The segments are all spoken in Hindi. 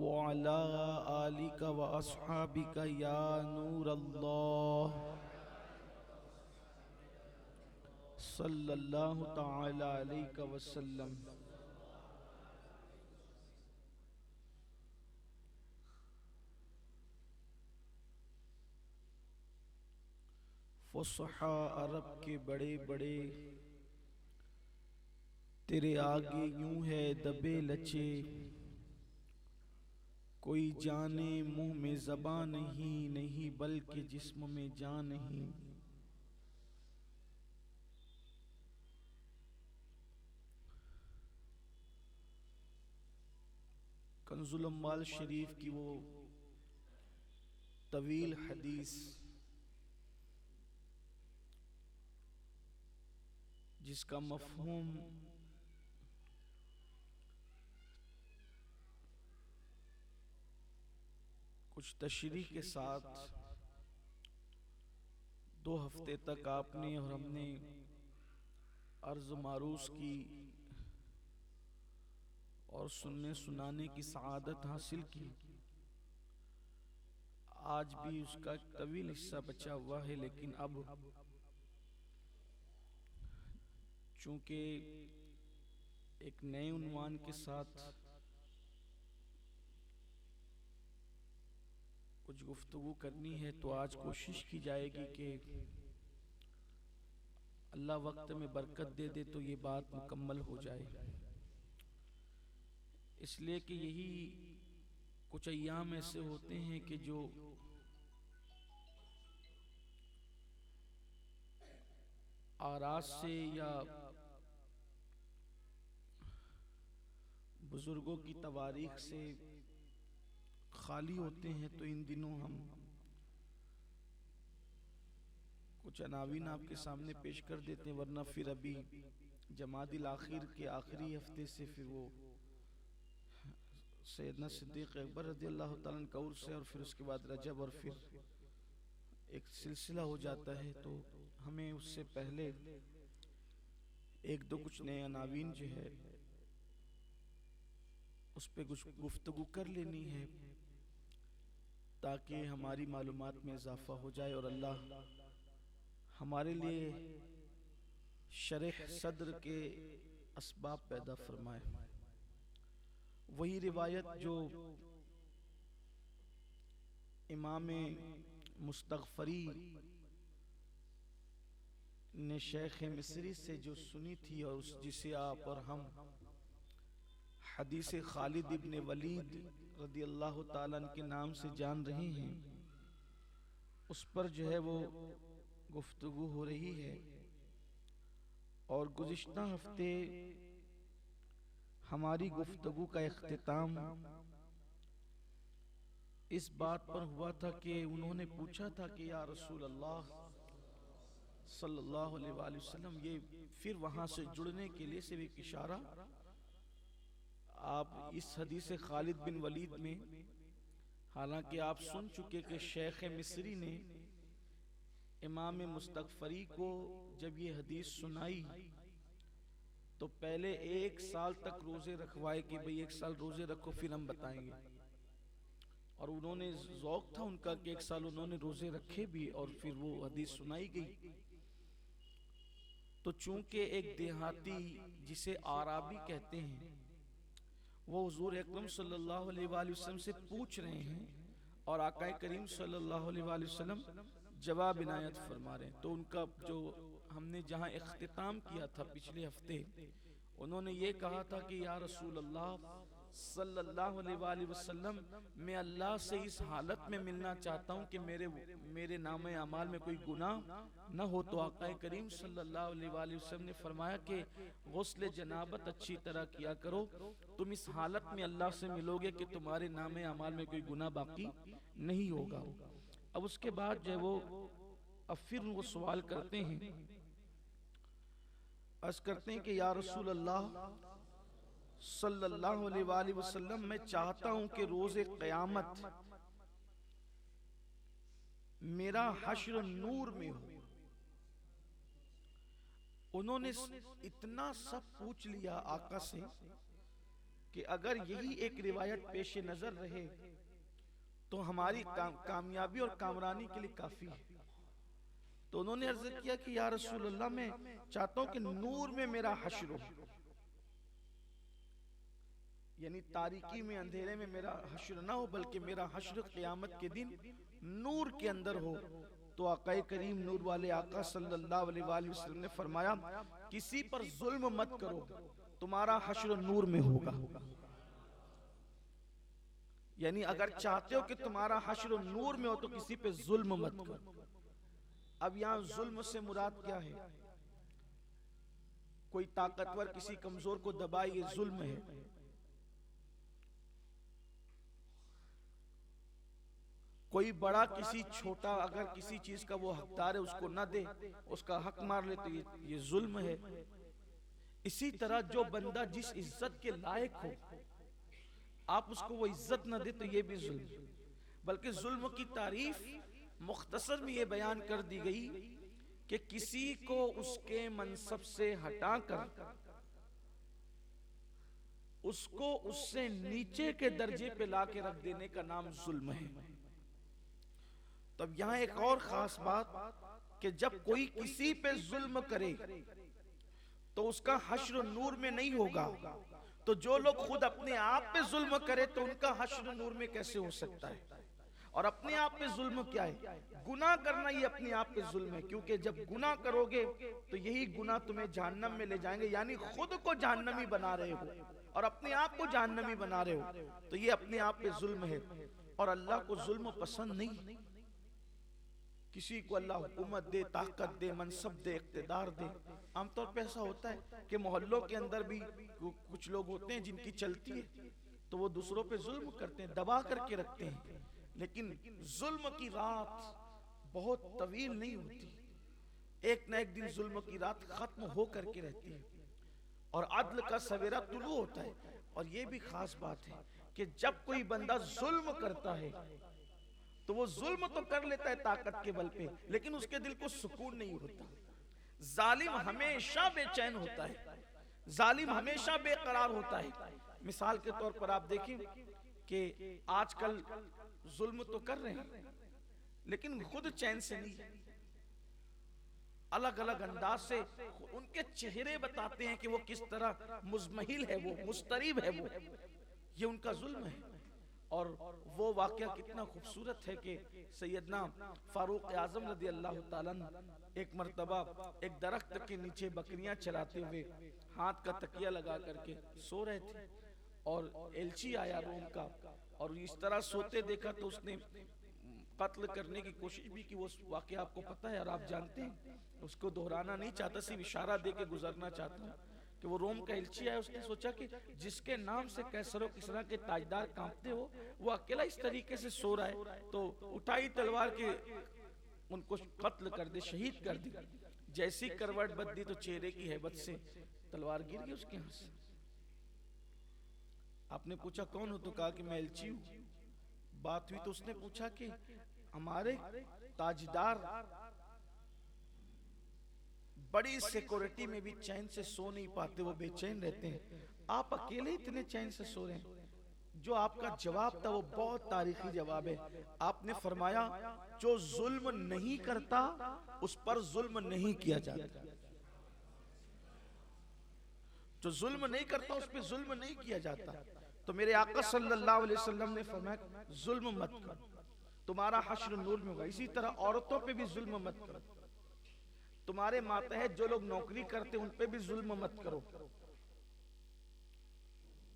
वअला आलिका व अस्हाबिका या नूर अल्लाह सल्लल्लाहु तआला अलैहि वसल्लम। फुसहा अरब के बड़े बड़े तेरे आगे यूं है दबे लचे, कोई जाने मुंह में ज़बां नहीं, नहीं बल्कि जिस्म में जान नहीं। कंजुल अम्वाल शरीफ की वो तवील हदीस जिसका मफ़हूम कुछ तशरीह के साथ 2 हफ्ते तक आपने और हमने अर्ज़ मारूस की और सुनने सुनाने की सआदत हासिल की। आज भी उसका एक तवील हिस्सा बचा हुआ है, लेकिन अब चूंकि एक नए उन्वान के साथ कुछ गुफ्तगू करनी है, तो आज कोशिश की जाएगी कि अल्लाह वक्त में बरकत दे दे तो ये बात मुकम्मल हो जाए। इसलिए कि यही कुछ अय्याम ऐसे होते हैं कि जो आरास से या बुजुर्गों की तवारीख से खाली होते हैं। तो इन दिनों हम कुछ अनावीन आपके सामने पेश कर देते हैं, वरना फिर अभी जमादिल आखिर के आखिरी हफ्ते से फिर वो सैयदना सिद्दीक़ अकबर रज़ियल्लाहु ताला अन्हु का उर्स है और फिर उसके बाद रजब और फिर एक सिलसिला हो जाता है। तो हमें उससे पहले एक दो कुछ नए अनावीन जो है उस पर कुछ गुफ्तगू कर लेनी है, ताकि हमारी मालूमात में इजाफा हो जाए और अल्लाह हमारे लिए शरह सद्र के असबाब पैदा फरमाए। वही रिवायत जो इमाम मुस्तग़फ़री ने शेख मिस्री से जो सुनी थी और जिसे आप और हम हदीस खालिद इब्न वलीद रदियल्लाहु ताला अन्हु के नाम से जान रहे हैं, उस पर जो है वो गुफ्तगू हो रही है। और गुज़िश्ता हफ्ते हमारी गुफ्तगू का इख्तिताम इस बात पर हुआ था कि उन्होंने पूछा था कि या रसूल अल्लाह सल्लल्लाहु अलैहि वसल्लम, ये फिर वहां से जुड़ने के लिए सिर्फ एक इशारा, आप इस हदीस खालिद बिन वलीद में, हालांकि आप सुन चुके कि शेख मिस्री ने इमाम मुस्तग़फ़री को जब ये हदीस सुनाई तो पहले 1 साल तक रोजे रखवाए कि भाई 1 साल रोजे रखो फिर हम बताएंगे। और उन्होंने ज़ौक़ था उनका कि 1 साल उन्होंने रोजे रखे भी और फिर वो हदीस सुनाई गई। तो चूंकि एक देहाती जिसे आराबी कहते हैं वो हुज़ूर अकरम सल्लल्लाहु अलैहि वसल्लम से पूछ रहे हैं और आका करीम सल्लल्लाहु अलैहि वसल्लम जवाब इनायत फरमा रहे हैं। तो उनका जो हमने जहां इख्तिताम किया था पिछले हफ्ते, उन्होंने ये कहा था कि या रसूल अल्लाह सल्लल्लाहु अलैहि वसल्लम, मैं अल्लाह से इस हालत में मिलना चाहता हूँ कि मेरे नामे अमाल में कोई गुनाह न हो। तो आका करीम सल्लल्लाहु अलैहि वसल्लम ने फरमाया कि गुस्ल जनाबत अच्छी तरह किया करो, तुम इस हालत में अल्लाह से मिलोगे कि तुम्हारे नामे अमाल में कोई गुनाह बाकी नहीं होगा। अब उसके बाद जो वो अब फिर वो सवाल करते हैं, अर्ज़ करते हैं कि या रसूल अल्लाह सल्लल्लाहु अलैहि वसल्लम, मैं चाहता हूं कि रोज़े क़यामत मेरा हश्र नूर में हो। उन्होंने इतना सब पूछ लिया आका से कि अगर यही एक रिवायत पेश नजर रहे तो हमारी कामयाबी और कामरानी के लिए काफी है। तो उन्होंने अर्ज किया कि या रसूल अल्लाह, मैं चाहता हूं कि नूर में मेरा हश्र हो, यानी तारीकी में, अंधेरे में मेरा हश्र ना हो, बल्कि मेरा हश्र क़यामत के दिन नूर के अंदर हो। तो आक़ाए करीम नूर वाले आका सल्लल्लाहु अलैहि वसल्लम ने फरमाया, किसी पर जुल्म मत करो, तुम्हारा हश्र नूर में होगा। यानी अगर चाहते हो कि तुम्हारा हश्र नूर में हो तो किसी पे जुल्म मत करो। अब यहां जुल्म से मुराद क्या है? कोई ताकतवर किसी कमजोर को दबाए, ये जुल्म है। कोई बड़ा किसी छोटा, अगर किसी चीज का वो हकदार है उसको ना दे, उसका हक मार ले, तो ये जुल्म है। इसी तरह जो बंदा जिस इज्जत के लायक हो, आप उसको वो इज्जत ना दे, तो ये भी जुल्म। बल्कि जुल्म की तारीफ मुख्तसर में ये बयान कर दी गई कि किसी को उसके मनसब से हटाकर उसको उससे नीचे के दर्जे पे लाके रख देने का नाम जुल्म है। तब यहां एक और खास बात कि जब कोई किसी पे जुल्म करे तो उसका हश्र नूर में नहीं होगा। तो जो लोग खुद अपने आप पे जुल्म करे तो उनका हश्र नूर में कैसे हो सकता है? और अपने आप पे जुल्म क्या है? गुनाह करना ही अपने आप पे जुल्म है, क्योंकि जब गुनाह करोगे तो यही गुनाह तुम्हें जहन्नम में ले जाएंगे। यानी खुद को जहन्नमी बना रहे हो और अपने आप को जहन्नमी बना रहे हो, तो ये अपने आप पे जुल्म है। और अल्लाह को जुल्म पसंद नहीं। किसी को अल्लाह हुकूमत दे, ताकत दे, मनसब दे, इख्तिदार दे। आमतौर पे ऐसा होता है कि मोहल्लों के अंदर भी कुछ लोग होते हैं जिनकी चलती है तो वो दूसरों पे जुल्म करते हैं, दबा करके रखते हैं। लेकिन जुल्म की रात बहुत तवील नहीं होती, एक न एक दिन जुल्म की रात खत्म हो करके रहती है और अदल का सवेरा तुलू होता है। और ये भी खास बात है कि जब कोई बंदा जुल्म करता है तो वो जुल्म तो कर लेता है ताकत के बल पे, लेकिन उसके दिल को सुकून नहीं होता। जालिम हमेशा बेचैन होता है, जालिम हमेशा बेकरार होता है। मिसाल के तौर पर आप देखें कि आजकल जुल्म तो कर रहे हैं लेकिन खुद चैन से नहीं, अलग अलग अंदाज से उनके चेहरे बताते हैं कि वो किस तरह मुजमहिल है, वो मुस्तरीब है, वो ये उनका जुल्म है। और वो वाकया कितना खूबसूरत है कि सैयदना फारूक आजम रज़ी अल्लाह ताला एक मर्तबा एक दरख्त के नीचे बकरियां चराते हुए हाथ का तकिया लगा करके सो रहे थे और एलची आया रोम का, और इस तरह सोते देखा तो उसने कत्ल करने की कोशिश भी की। वो वाकया आपको पता है और आप जानते हैं, उसको दोहराना नहीं चाहता, सिर्फ इशारा दे के गुजरना चाहता हूँ कि वो रोम का एलची आया। उसने सोचा कि जिसके नाम से कैसरो किसरा के ताजदार कांपते हो वो अकेला इस तरीके से सो रहा है, तो उठाई तलवार के उनको कत्ल कर दे, शहीद कर दी। जैसी करवट बदली तो चेहरे की हैबत से तलवार गिर गई उसके हाथ से। आपने पूछा कौन हो? तो कहा कि मैं एलची हूं। बात हुई तो उसने पूछा कि हमारे ताजदार बड़ी सिक्योरिटी में भी चैन से सो नहीं पाते, वो बेचैन रहते हैं, आप अकेले इतने चैन से सो रहे हैं। जो आपका जवाब था वो बहुत तारीखी जवाब है। आपने फरमाया जो जुल्म नहीं करता उस पर जुल्म नहीं किया जाता, जो जुल्म नहीं करता उस पर जुल्म नहीं किया जाता। तो मेरे आका सल्लल्लाहु अलैहि वसल्लम ने फरमाया जुल्म मत करो, तुम्हारा हश्र नूर में होगा। इसी तरह औरतों पे भी जुल्म मत करो, तुम्हारे मातहत जो लोग नौकरी करते उन पे भी जुल्म मत करो,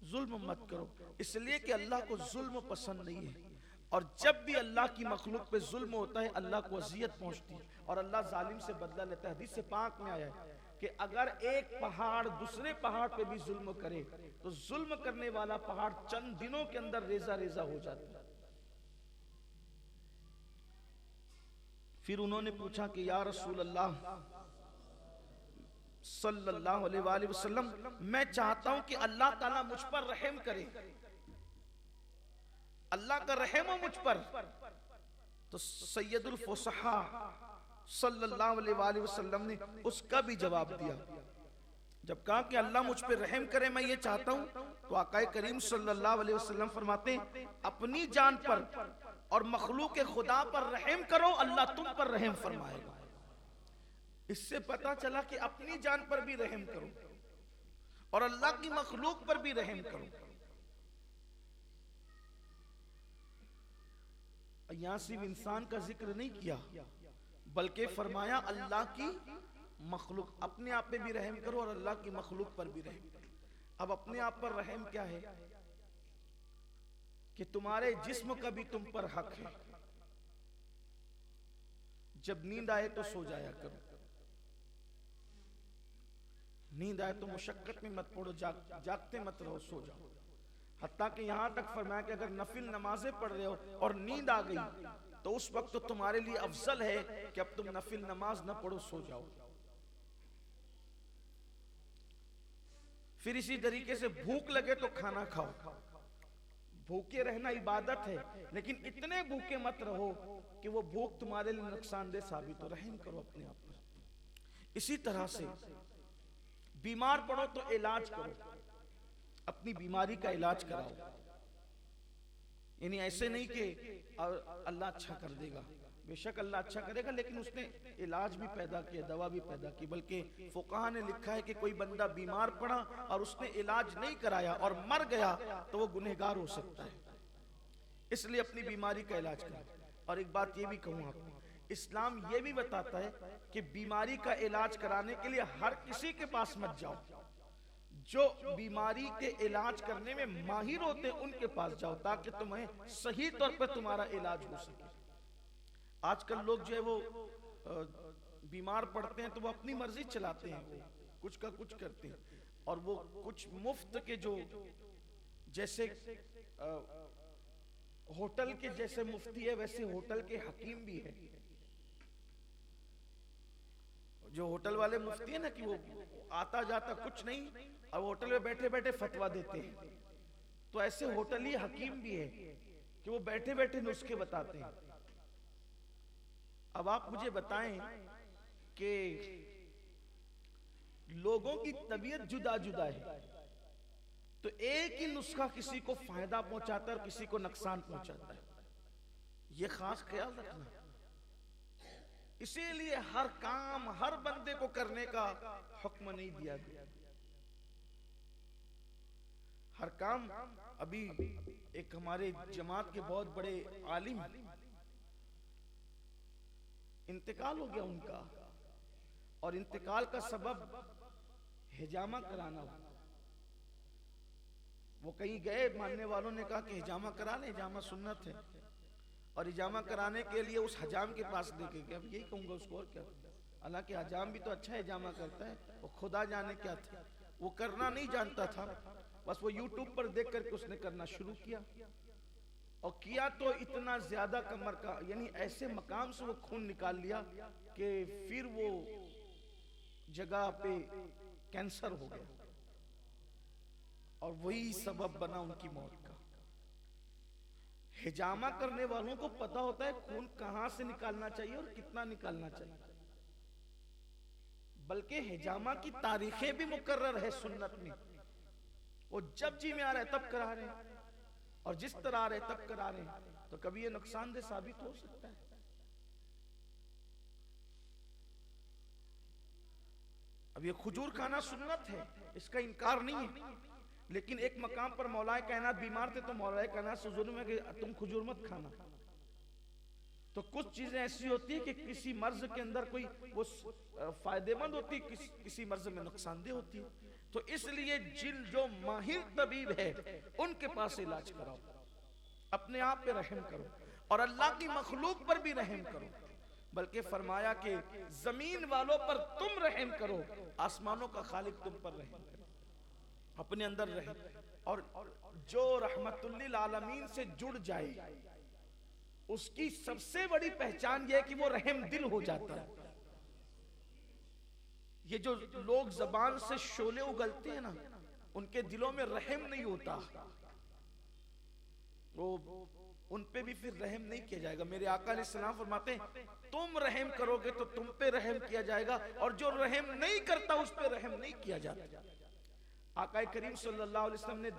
जुल्म मत करो, इसलिए कि अल्लाह को जुल्म पसंद नहीं है। और जब भी अल्लाह की मखलूक पे जुल्म होता है अल्लाह को अजियत पहुंचती है और अल्लाह जालिम से बदला लेता है। हदीस से पाक में आया है कि अगर एक पहाड़ दूसरे पहाड़ पे भी जुल्म करे तो जुल्म करने वाला पहाड़ चंद दिनों के अंदर रेजा रेजा हो जाता है। फिर उन्होंने पूछा कि या रसूल अल्लाह सल्लल्लाहु अलैहि वसल्लम, मैं चाहता हूं कि अल्लाह ताला मुझ पर रहम करे, अल्लाह का रहम हो मुझ पर। तो सैयदुल फुसहा सल्लल्लाहु अलैहि वसल्लम ने उसका भी जवाब दिया जब कहा कि अल्लाह मुझ पे रहम करे, मैं ये चाहता हूं, तो आकाए करीम सल्लल्लाहु अलैहि वसल्लम फरमाते हैं, अपनी जान पर और मखलूक खुदा पर रहम करो, अल्लाह तुम पर रहम फरमाएगा। इससे पता चला कि अपनी जान पर भी रहम करो और अल्लाह की मखलूक पर भी रहम करो। यहां सिर्फ इंसान का जिक्र नहीं किया, बल्कि फरमाया अल्लाह की मखलूक, अपने आप पे भी रहम करो और अल्लाह की मखलूक पर भी रहम करो। अब अपने आप पर रहम क्या है कि तुम्हारे जिस्म का भी तुम पर हक है। जब नींद आए तो सो जाया करो, नींद आए तो मुशक्कत में मत पड़ो, जागते मत रहो, सो जाओ। हत्ता कि यहां तक फरमाया कि अगर नफिल नमाजें पढ़ रहे हो और नींद आ गई तो उस वक्त तो तुम्हारे लिए अफजल है कि अब तुम नफिल नमाज न पढ़ो, सो जाओ। फिर इसी तरीके से भूख लगे तो खाना खाओ। भूखे रहना इबादत है, लेकिन इतने भूखे मत रहो कि वो भूख तुम्हारे लिए नुकसानदेह साबित हो। रहम करो अपने आप पर। इसी तरह से बीमार पड़ो तो इलाज करो, अपनी बीमारी का इलाज कराओ। यानी ऐसे नहीं कि अल्लाह अच्छा कर देगा, बेशक अल्लाह अच्छा करेगा, लेकिन उसने इलाज भी पैदा किया, दवा भी पैदा की। बल्कि फुकाहा ने लिखा है कि कोई बंदा बीमार पड़ा और उसने इलाज नहीं कराया और मर गया तो वो गुनहगार हो सकता है। इसलिए अपनी बीमारी का इलाज करो। और एक बात ये भी कहूँ आपको, इस्लाम ये भी बताता है कि बीमारी का इलाज कराने के लिए हर किसी के पास मत जाओ। जो बीमारी के इलाज करने में माहिर होते हैं उनके पास जाओ, ताकि तुम्हें सही तौर पर तुम्हारा इलाज हो सके। आजकल लोग जो है वो बीमार पड़ते हैं तो वो अपनी मर्जी चलाते हैं, वो कुछ का कुछ करते हैं। और वो कुछ मुफ्त के जो जैसे होटल के जैसे मुफ्ती है, वैसे होटल के हकीम भी है। जो होटल वाले मुफ्ती है ना कि वो आता जाता कुछ नहीं और होटल में बैठे बैठे फतवा देते हैं, तो ऐसे होटली हकीम भी है कि वो बैठे बैठे नुस्खे बताते हैं। अब आप मुझे बताएं कि लोगों की तबीयत जुदा जुदा है, तो एक ही नुस्खा किसी को फायदा पहुंचाता है और किसी को नुकसान पहुंचाता है, ये खास ख्याल रखना। इसीलिए हर काम हर बंदे को करने का हुक्म नहीं दिया गया। हर काम, अभी एक हमारे जमात के बहुत बड़े आलिम इंतकाल हो गया उनका, और इंतकाल का सबब हिजामा कराना हो। वो कहीं गए, मानने वालों ने कहा कि हिजामा करा ले, हिजामा सुन्नत है, और हिजामा कराने के लिए उस हजाम के पास लेके गए। अब यही कहूंगा उसको, और क्या। हालांकि हजाम भी तो अच्छा हिजामा करता है, वो खुदा जाने क्या था, वो करना नहीं जानता था, बस वो यूट्यूब पर देख करके उसने करना शुरू किया, और किया तो इतना ज्यादा कमर का, यानी ऐसे मकाम से वो खून निकाल लिया कि फिर वो जगह पे कैंसर हो गया, और वही सबब बना उनकी मौत का। हिजामा करने वालों को पता होता है खून कहां से निकालना चाहिए और कितना निकालना चाहिए। बल्कि हिजामा की तारीखें भी मुकर्रर है सुन्नत में, वो जब जी में आ रहे हैं तब करा रहे हैं, और जिस तरह आ रहे हैं तब करा रहे हैं, तो कभी ये नुकसानदेह साबित हो सकता है। अब ये खजूर खाना सुन्नत है, इसका इनकार नहीं है, लेकिन एक मकाम पर मौलाए कायनात बीमार थे तो मौलाए कायनात से जुल्म है कि तुम खजूर मत खाना। तो कुछ चीजें ऐसी होती है कि किसी मर्ज के अंदर कोई वो फायदेमंद होती है, किसी मर्ज में नुकसानदेह होती है। तो इसलिए जिन जो माहिर तबीब है उनके पास इलाज कराओ, अपने आप पे रहम करो और अल्लाह की मखलूक पर भी रहम करो। बल्कि फरमाया कि जमीन वालों पर तुम रहम करो, आसमानों का खालिक तुम पर रहम करे, अपने अंदर रहे। और जो रहमतुल्लिल आलमीन से जुड़ जाए उसकी सबसे बड़ी पहचान यह है कि वो रहम दिल हो जाता है। ये जो लोग जबान से शोले उगलते हैं ना, उनके दिलों में रहम नहीं होता, वो उन पे भी फिर रहम नहीं किया जाएगा। मेरे आका अलैहिस्सलाम फरमाते हैं तुम रहम करोगे तो तुम पे रहम किया जाएगा, और जो रहम नहीं करता उस पे रहम नहीं किया जाता। आका करीम सल्लल्लाहु अलैहि वसल्लम ने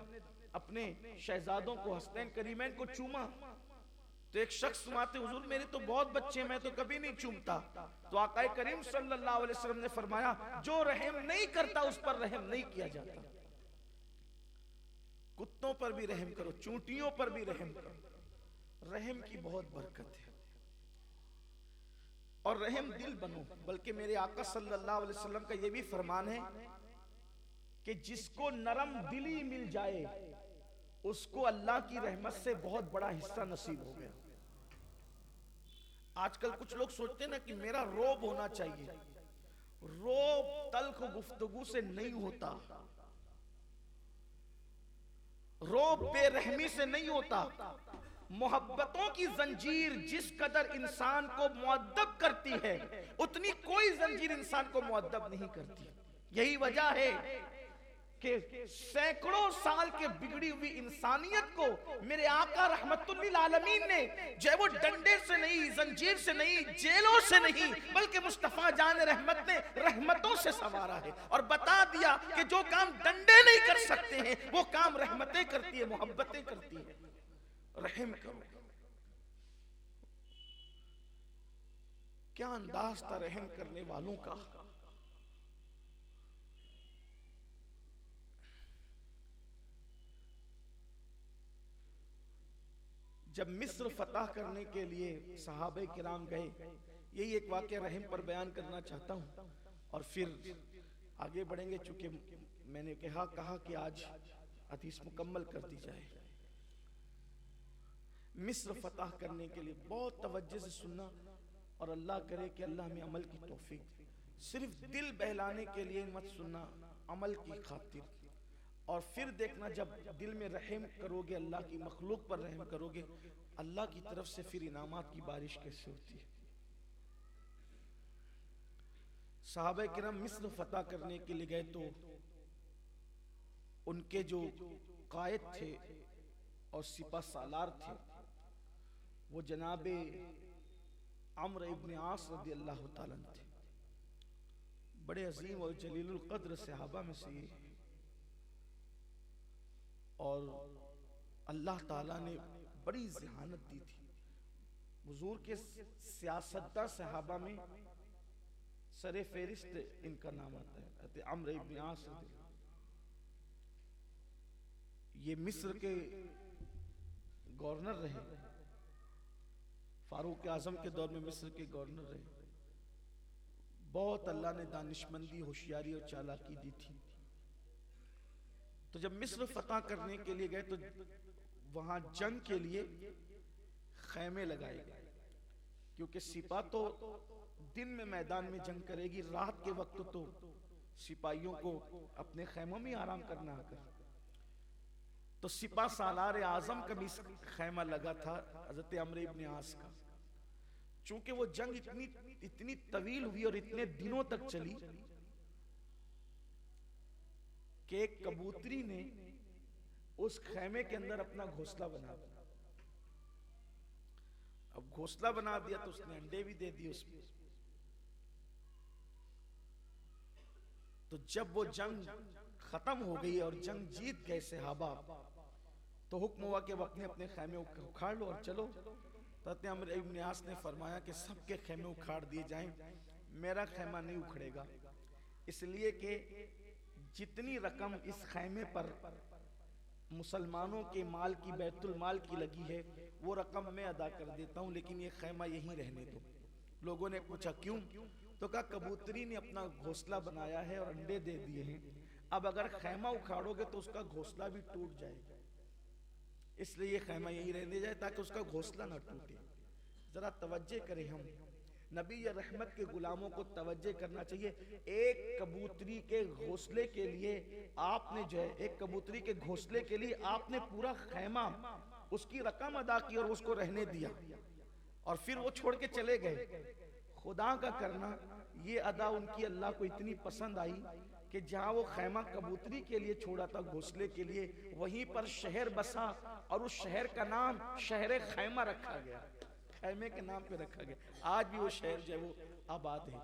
अपने शहजादों को, हसनैन करीमैन को चूमा, तो एक शख्स सुनाते हुजूर मेरे तो बहुत बच्चे, मैं तो कभी नहीं चूमता। तो आका करीम सल्लल्लाहु अलैहि वसल्लम ने फरमाया जो रहम नहीं करता उस पर रहम नहीं किया जाता। कुत्तों पर भी रहम करो, चूंटियों पर भी रहम करो, रहम की बहुत बरकत है। और रहम दिल बनो, बल्कि मेरे आका सल्लल्लाहु अलैहि वसल्लम का यह भी फरमान है कि जिसको नरम दिली मिल जाए उसको अल्लाह की रहमत से बहुत बड़ा हिस्सा नसीब हो गया। आजकल कुछ लोग सोचते हैं ना कि मेरा रोब होना चाहिए। रोब तल्ख गुफ्तगू से नहीं होता, रोब बेरहमी से नहीं होता। मोहब्बतों की जंजीर जिस कदर इंसान को मुअद्दब करती है उतनी कोई जंजीर इंसान को मुअद्दब नहीं करती। यही वजह है कि सैकड़ों साल के बिगड़ी हुई इंसानियत को मेरे आका रहमतुल लिल आलमीन ने जो है वो डंडे से नहीं, जंजीर से नहीं, जेलों से नहीं, बल्कि मुस्तफा जान रहमत ने रहमतों से संवारा है और बता दिया कि जो काम डंडे नहीं कर सकते हैं वो काम रहमतें करती है, मोहब्बतें करती है। रहम करो। क्या अंदाज था रहम करने वालों का। जब मिस्र फतह करने के लिए सहाबे किराम गए, यही एक वाक़या रहम पर बयान करना चाहता हूं और फिर आगे बढ़ेंगे। चूंकि मैंने कहा कि आज हदीस मुकम्मल कर दी जाए। मिस्र फतह करने के लिए बहुत तवज्जो से सुनना और अल्लाह करे कि अल्लाह में अमल की तौफीक दे। सिर्फ दिल बहलाने के लिए मत सुनना, अमल की खातिर। और फिर देखना जब दिल में रहम करोगे, अल्लाह की मखलूक पर रहम करोगे, अल्लाह की तरफ से फिर इनामात की बारिश कैसे होती है। सहाबा किराम मिस्र फतह करने के लिए गए तो उनके जो कायद थे और सिपा सालार थे वो जनाबे अम्र इब्न आस रज़ी अल्लाह ताला थे। बड़े अजीम और जलीलुल क़द्र सहाबा में से ये, और अल्लाह ताला ने बड़ी ज़हानत दी थी। हुजूर के सियासतदार सहाबा में सरे फेरिस्त इनका नाम आता है, अम्र इब्न आस। ये मिस्र के गवर्नर रहे, फारूक आजम के दौर में मिस्र के गवर्नर रहे। बहुत अल्लाह ने दानिशमंदी, होशियारी और चालाकी दी थी। तो जब मिस्र फतह करने के लिए गए तो वहां जंग के लिए खैमे लगाए गए, क्योंकि सिपा तो दिन में मैदान में जंग करेगी, रात के वक्त तो सिपाहियों को अपने खैमों में आराम करना आकर। तो सिपा सालार आजम का भी खैमा लगा था हजरत अम्र इब्न आस का। चूंकि वो जंग इतनी तवील हुई और इतने दिनों तक चली कि एक कबूतरी ने उस खैमे के अंदर अपना घोंसला बना दिया। अब घोंसला बना दिया तो उसने अंडे भी दे दिए उसमें। तो जब वो जंग खत्म हो गई और जंग जीत गए सहाबा, तो हुक्म हुआ कि अब अपने अपने खैमे उखाड़ लो और चलो। तो अम्र इब्न आस ने फरमाया कि सबके खैमे उखाड़ दिए जाएं, मेरा खैमा नहीं उखड़ेगा, इसलिए कि जितनी रकम इस खैमे पर मुसलमानों के माल की, बैतुल माल की लगी है, वो रकम मैं अदा कर देता हूँ, लेकिन ये खैमा यहीं रहने दो। लोगों ने पूछा क्यों? तो कहा कबूतरी ने अपना घोंसला बनाया है और अंडे दे दिए हैं, अब अगर खैमा उखाड़ोगे तो उसका घोंसला भी टूट जाएगा, इसलिए ये खैमा यहीं रहने जाए ताकि उसका घोंसला ना टूटे। जरा तवज्जो करें, हम नबी या रहमत के गुलामों को तवज्जो करना चाहिए। एक कबूतरी के घोंसले के लिए आपने जो है, एक कबूतरी के घोंसले के लिए आपने पूरा खैमा, उसकी रकम अदा की और उसको रहने दिया, और फिर वो छोड़ के चले गए। खुदा का करना ये अदा उनकी अल्लाह को इतनी पसंद आई कि जहां वो खैमा कबूतरी के लिए छोड़ा था, घोंसले के लिए, वहीं पर शहर बसा और उस शहर का नाम शहर खैमा रखा गया, खैमे के नाम पे रखा गया। आज भी वो शहर जो है वो आबाद है।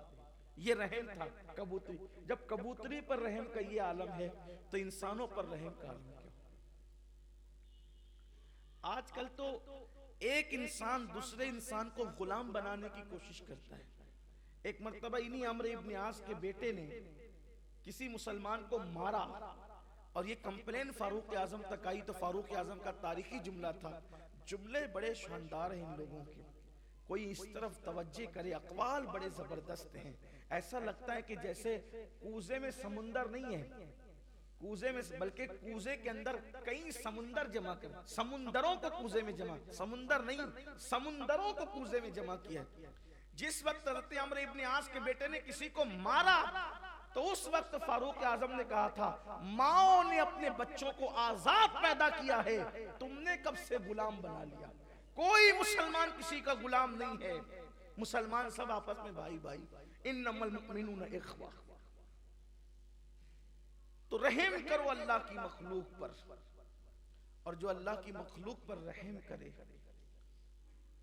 ये रहम था कबूतरी। जब कबूतरी पर रहम का ये आलम है तो इंसानों पर रहम का आलम क्या? आजकल तो एक इंसान दूसरे इंसान को गुलाम बनाने की कोशिश करता है। एक मर्तबा इन्हीं अम्र इब्न आस के बेटे ने किसी मुसलमान को मारा और ये कंप्लेन फारूक आजम तक आई, तो फारूक आजम का तारीखी जुमला था। जुमले बड़े शानदार हैं इन लोगों के, कोई इस तरफ तवज्जो करे, अकवाल बड़े जबरदस्त हैं। ऐसा लगता है कि जैसे कूजे में समुंदर नहीं है, कूजे में, बल्कि कूजे के अंदर कई समुंदर जमा कर, समुंदरों को कूजे में जमा, समुंदर नहीं समुंदरों को कूजे में जमा किया। जिस वक्त हज़रत अम्र इब्न आस के बेटे ने किसी को मारा तो उस वक्त फारूक आजम ने कहा था, माओ ने अपने बच्चों को आजाद पैदा किया है, तुमने कब से गुलाम बना लिया। कोई मुसलमान किसी का गुलाम नहीं है, मुसलमान सब आपस में भाई भाई, इन्नमल मुमिनूना इख्वा। तो रहम करो अल्लाह की मखलूक पर, और जो अल्लाह की मखलूक पर रहम करे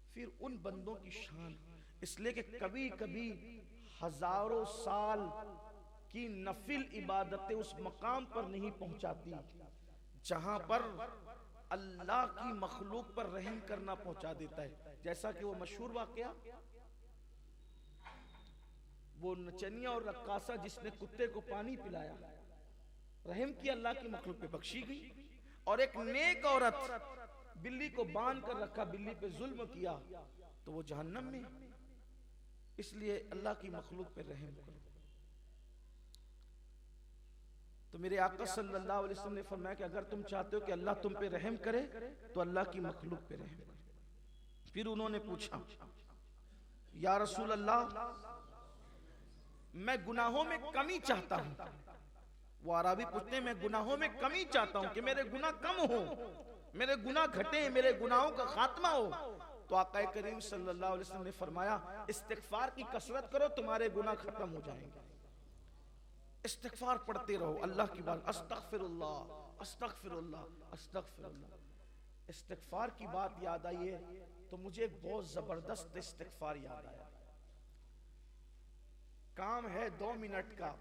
फिर उन बंदों की शान, इसलिए कि कभी कभी हजारों साल की नफिल इबादतें उस मकाम पर नहीं पहुंचाती जहां पर अल्लाह की मखलूक पर रहम करना पहुंचा देता है। जैसा कि वो मशहूर वाकया, वो नचनिया और रक्कासा जिसने कुत्ते को पानी पिलाया, रहम किया, अल्लाह की मखलूक पे बख्शी गई। और एक नेक औरत बिल्ली को बांध कर रखा, बिल्ली पे जुल्म किया तो वो जहन्नम में। इसलिए अल्लाह की मखलूक पे रहम करो। तो मेरे आका सल्लल्लाहु अलैहि वसल्लम ने फरमाया कि अगर तुम चाहते हो कि अल्लाह तुम पे रहम करे तो अल्लाह की मखलूक पे रहम करो। फिर उन्होंने पूछा, या रसूल अल्लाह, मैं गुनाहों में कमी चाहता हूं। वो अरबी पूछते हैं, मैं गुनाहों में कमी चाहता हूं कि मेरे गुनाह कम हो, मेरे गुनाह घटे, मेरे गुनाहों का खात्मा हो। तो आका करीम सल्लल्लाहु अलैहि वसल्लम ने फरमाया, इस्तिगफार की कसरत करो, तुम्हारे गुनाह खत्म हो जाएंगे। इस्तिगफार पढ़ते रहो, अल्लाह की बात, अस्तगफिरुल्लाह अस्तगफिरुल्लाह अस्तगफिरुल्लाह। इस्तिगफार की बात याद आई है तो मुझे एक बहुत जबरदस्त इस्तिगफार याद आया। काम है 2 मिनट का,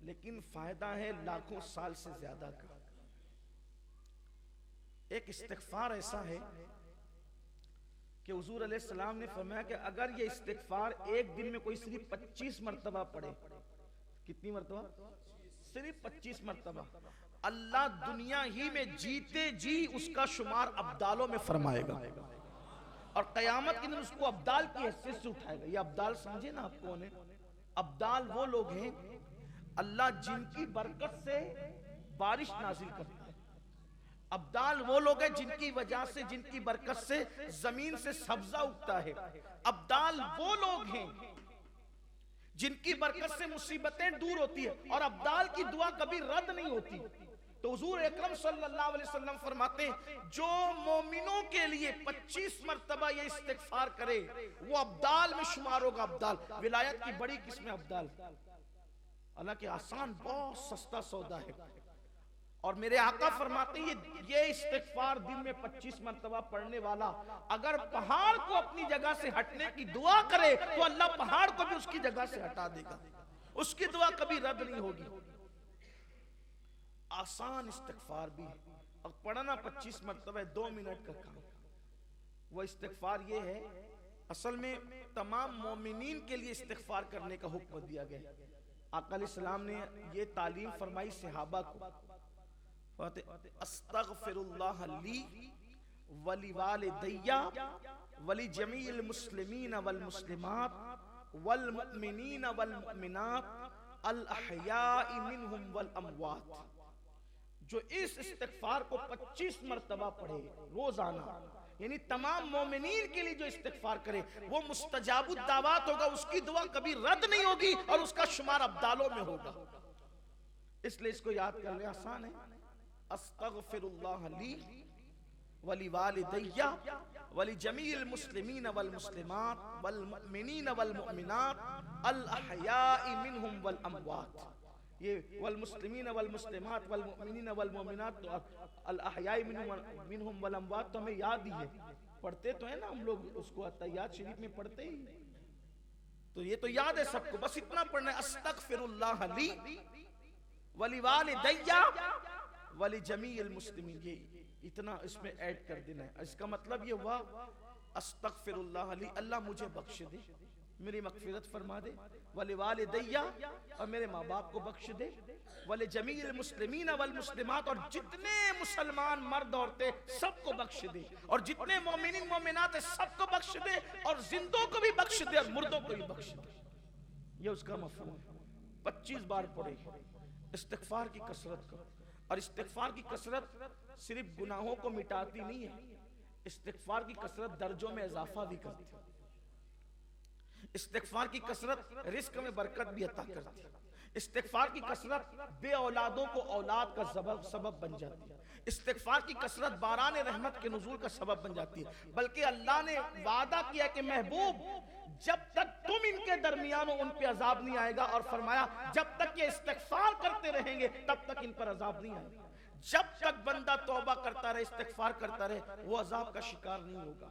लेकिन फायदा है लाखों साल से ज्यादा का। एक इस्तिगफार ऐसा है कि हुजूर अलैहिस्सलाम ने फरमाया कि अगर ये इस्तिगफार एक दिन में कोई सिर्फ 25 मरतबा पढ़े, कितनी मरतबा? सिर्फ 25 मरतबा, अल्लाह दुनिया ही में जीते जी उसका शुमार अब्दालों में फरमाएगा और कयामत के दिन उसको अब्दाल की हैसियत से उठाएगा। ये अब्दाल समझे ना आप कौन है? अब्दाल वो लोग हैं अल्लाह जिनकी बरकत से बारिश नाजिल करता है। अब्दाल वो लोग हैं जिनकी वजह से, जिनकी बरकत से जमीन से सब्जा उगता है। अब्दाल वो लोग हैं जिनकी बरकत से मुसीबतें दूर होती है और अब्दाल की दुआ कभी रद्द नहीं होती। तो हुजूर अकरम सल्लल्लाहु अलैहि वसल्लम फरमाते हैं, जो मोमिनों के लिए 25 मरतबा ये इस्तिगफार करे वो अब्दाल में शुमार होगा। अब्दाल विलायत की बड़ी किस्म है अब्दाल, हालांकि आसान, बहुत सस्ता सौदा है। और मेरे आका फरमाते हैं ये इस्तिगफार दिन में 25 मरतबा पढ़ने वाला अगर पहाड़ को अपनी जगह से हटने की दुआ करे तो अल्लाह पहाड़ को भी उसकी जगह से हटा देगा, उसकी दुआ कभी रद्द नहीं होगी। आसान इस्तिगफार भी है और पढ़ना 25 मरतबा 2 मिनट का काम। वो इस्तिगफार ये है, असल में तमाम मोमिनीन के लिए इस्तिगफार करने का हुक्म दिया गया। आका अलैहिस्सलाम ने ये तालीम फरमाई सहाबा को, अस्तगफिरुल्लाह ली वली वालिदैया वली जमील मुस्लिमीन वल मुस्लिमात वल मुमिनीन वल मुमिनात अल अहयाई मिनहुम वल अमवात। जो इस इस्तिगफार को 25 मरतबा पढ़े रोजाना, यानी तमाम मोमिनीन के लिए जो इस्तिगफार करे वो मुस्तजाबुद दावत होगा, उसकी दुआ कभी रद्द नहीं होगी और उसका शुमार अब्दालों में होगा। इसलिए इसको याद करना आसान है, अस्तगफिरुल्लाह ली वली वालिदैया वली जमील मुस्लिमीन वल मुस्लिमात वल मुमिनीन वल मुमिनात अल अहयाई मिनहुम वल अमवात। ये वल मुस्लिमीन वल मुस्लिमात वल मुमिनीन वल मुमिनात अल अहयाई मिनहुम वल अमवात, तो हमें याद ही है, पढ़ते तो है ना हम लोग उसको, अत्तहियात शरीफ में पढ़ते ही, तो ये तो याद है सबको, बस इतना पढ़ना है, अस्तगफिरुल्लाह ली वली वालिदैया वली जमीइल मुस्लिमीन, ये इतना इसमें ऐड कर देना है। इसका मतलब ये हुआ अस्तगफिरुल्लाह ली, अल्लाह मुझे बख्श दे, मेरी मगफिरत फरमा दे, वली वालिदैया, और मेरे माँ बाप को बख्श दे, वली जमीइल मुस्लिमीन वल मुस्लिमात, और जितने मुसलमान मर्द औरतें सबको बख्श दे, और जितने मोमिनीन मोमिनात सबको बख्श दे, और जिंदों को भी बख्श दे और मुर्दों को भी बख्श दे। ये उसका मफहूम है। 25 बार पढ़े, इस्तिगफार की कसरत करो, और इस्तिगफार की कसरत सिर्फ गुनाहों को मिटाती नहीं है, इस्तिगफार की कसरत दर्जों में इजाफा भी करती है, इस्तिगफार की कसरत रिस्क में बरकत भी अता करती है, इस्तिगफार की कसरत बे औलादों को औलाद का सबब बन जाती है, इस्तिगफार की कसरत बारान रहमत के नुज़ूल का सबब बन जाती है। बल्कि अल्लाह ने वादा किया कि महबूब जब तक तुम इनके दरमियान हो उन पे अजाब नहीं आएगा, और फरमाया जब तक ये इस्तिगफार करते रहेंगे तब तक इन पर अजाब नहीं आएगा। जब तक बंदा तौबा करता रहे, इस्तिगफार करता रहे, वो अजाब का शिकार नहीं होगा।